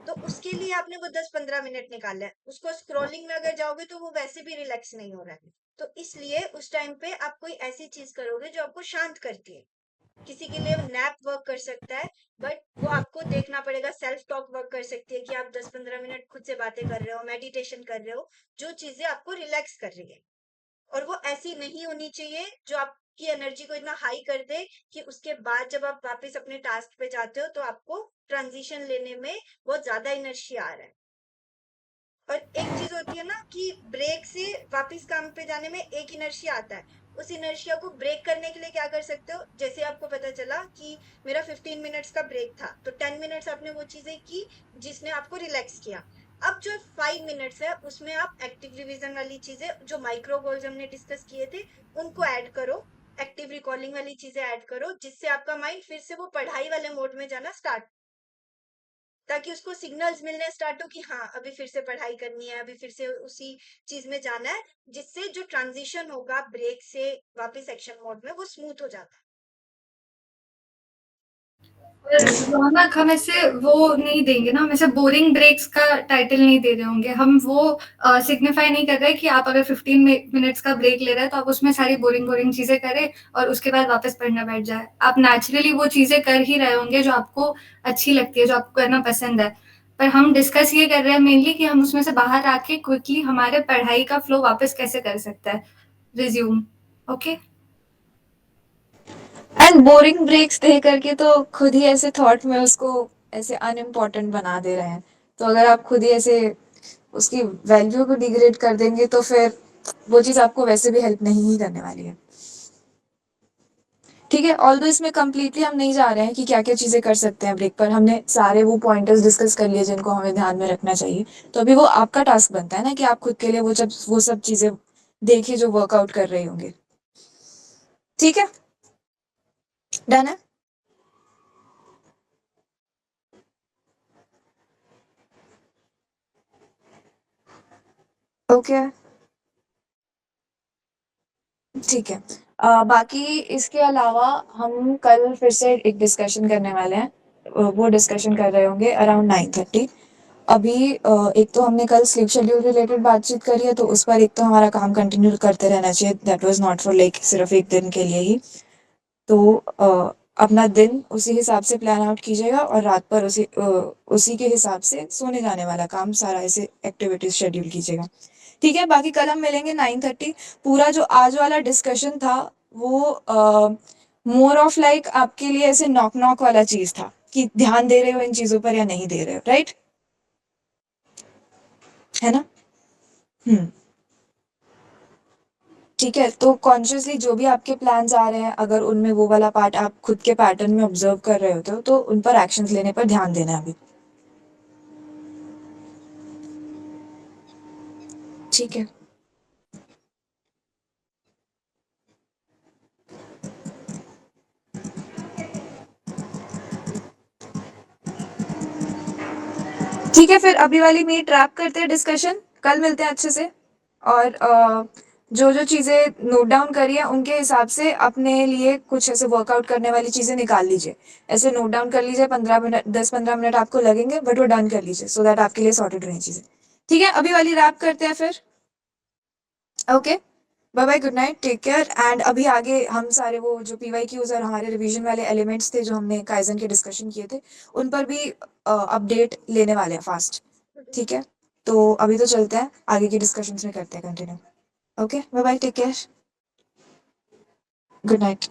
तो उसके लिए आपने वो 10-15 मिनट निकाला है। उसको स्क्रॉलिंग में अगर जाओगे तो वो वैसे भी रिलैक्स नहीं हो रहा है। तो इसलिए उस टाइम पे आप कोई ऐसी चीज करोगे जो आपको शांत करती है। किसी के लिए नैप वर्क कर सकता है, बट वो आपको देखना पड़ेगा। सेल्फ टॉक वर्क कर सकती है कि आप 10-15 मिनट खुद से बातें कर रहे हो, मेडिटेशन कर रहे हो, जो चीजें आपको रिलैक्स कर रही है। और वो ऐसी नहीं होनी चाहिए जो आपकी एनर्जी को इतना हाई कर दे कि उसके बाद जब आप वापस अपने टास्क पे जाते हो तो आपको ट्रांजिशन लेने में बहुत ज्यादा इनर्जी आ रहा है। और एक चीज होती है ना कि ब्रेक से वापस काम पे जाने में एक इनर्शिया आता है। उस इनर्शिया को ब्रेक करने के लिए क्या कर सकते हो, जैसे आपको पता चला कि मेरा 15 मिनट्स का ब्रेक था, तो 10 मिनट्स आपने वो चीजें की जिसने आपको रिलैक्स किया। अब जो 5 मिनट्स है उसमें आप एक्टिव रिवीजन वाली चीजें, जो माइक्रो गोल्स हमने डिस्कस किए थे, उनको ऐड करो। एक्टिव रिकॉलिंग वाली चीजें ऐड करो, जिससे आपका माइंड फिर से वो पढ़ाई वाले मोड में जाना स्टार्ट, ताकि उसको सिग्नल्स मिलने स्टार्ट हो कि हाँ अभी फिर से पढ़ाई करनी है, अभी फिर से उसी चीज में जाना है, जिससे जो ट्रांजिशन होगा ब्रेक से वापस एक्शन मोड में वो स्मूथ हो जाता है। पर रौनक, हम ऐसे वो नहीं देंगे ना, हम ऐसे बोरिंग ब्रेक्स का टाइटल नहीं दे रहे होंगे। हम वो सिग्निफाई नहीं कर रहे कि आप अगर 15 मिनट्स का ब्रेक ले रहे हैं तो आप उसमें सारी बोरिंग बोरिंग चीजें करें और उसके बाद वापस पढ़ना बैठ जाए। आप नेचुरली वो चीजें कर ही रहे होंगे जो आपको अच्छी लगती है, जो आपको करना पसंद है। पर हम डिस्कस ये कर रहे हैं मेनली कि हम उसमें से बाहर आके क्विकली हमारे पढ़ाई का फ्लो वापस कैसे कर सकता है, resume. Okay. And boring breaks दे करके तो खुद ही ऐसे थॉट में उसको ऐसे अनइम्पोर्टेंट बना दे रहे हैं। तो अगर आप खुद ही ऐसे उसकी वैल्यू को डिग्रेड कर देंगे तो फिर वो चीज़ आपको वैसे भी हेल्प नहीं ही करने वाली है। ठीक है, ऑल्दो इसमें कंप्लीटली हम नहीं जा रहे हैं कि क्या क्या चीज़ें कर सकते हैं ब्रेक पर। हमने सारे वो पॉइंटर्स डिस्कस कर लिए जिनको हमें ध्यान में रखना चाहिए। तो अभी वो आपका टास्क बनता है ना कि आप खुद के लिए वो सब चीज़ें देखिए जो वर्कआउट कर रहे होंगे। ठीक है, डन है। ओके, ठीक है। बाकी इसके अलावा हम कल फिर से एक डिस्कशन करने वाले हैं। वो डिस्कशन कर रहे होंगे अराउंड 9:30। अभी एक तो हमने कल स्लीप शेड्यूल रिलेटेड बातचीत करी है, तो उस पर एक तो हमारा काम कंटिन्यू करते रहना चाहिए। That was not for like सिर्फ एक दिन के लिए ही। तो अपना दिन उसी हिसाब से प्लान आउट कीजिएगा और रात पर उसी के हिसाब से सोने जाने वाला काम सारा ऐसे एक्टिविटीज शेड्यूल कीजिएगा। ठीक है, बाकी कल हम मिलेंगे 9:30। पूरा जो आज वाला डिस्कशन था वो मोर ऑफ लाइक आपके लिए ऐसे नॉक नॉक वाला चीज था कि ध्यान दे रहे हो इन चीजों पर या नहीं दे रहे हो, राइट? है ना? ठीक है, तो कॉन्शियसली जो भी आपके प्लान्स आ रहे हैं, अगर उनमें वो वाला पार्ट आप खुद के पैटर्न में ऑब्जर्व कर रहे होते हो तो उन पर एक्शंस लेने पर ध्यान देना है अभी। ठीक है, ठीक है, फिर अभी वाली मीट रैप करते हैं डिस्कशन। कल मिलते हैं अच्छे से। और जो जो चीज़ें नोट डाउन करी है उनके हिसाब से अपने लिए कुछ ऐसे वर्कआउट करने वाली चीज़ें निकाल लीजिए। ऐसे नोट डाउन कर लीजिए, 15 मिनट 10-15 मिनट आपको लगेंगे, बट वो डन कर लीजिए सो दैट आपके लिए सॉर्टेड रहें चीज़ें। ठीक है, अभी वाली रैप करते हैं फिर। Okay, bye bye, good night, take care. And अभी आगे हम सारे वो जो PYQs और हमारे रिवीजन वाले एलिमेंट्स थे जो हमने काइजन के डिस्कशन किए थे, उन पर भी अपडेट लेने वाले हैं फास्ट। ठीक है, तो अभी तो चलते हैं, आगे की डिस्कशंस में करते हैं continue. Okay, bye bye, take care, good night.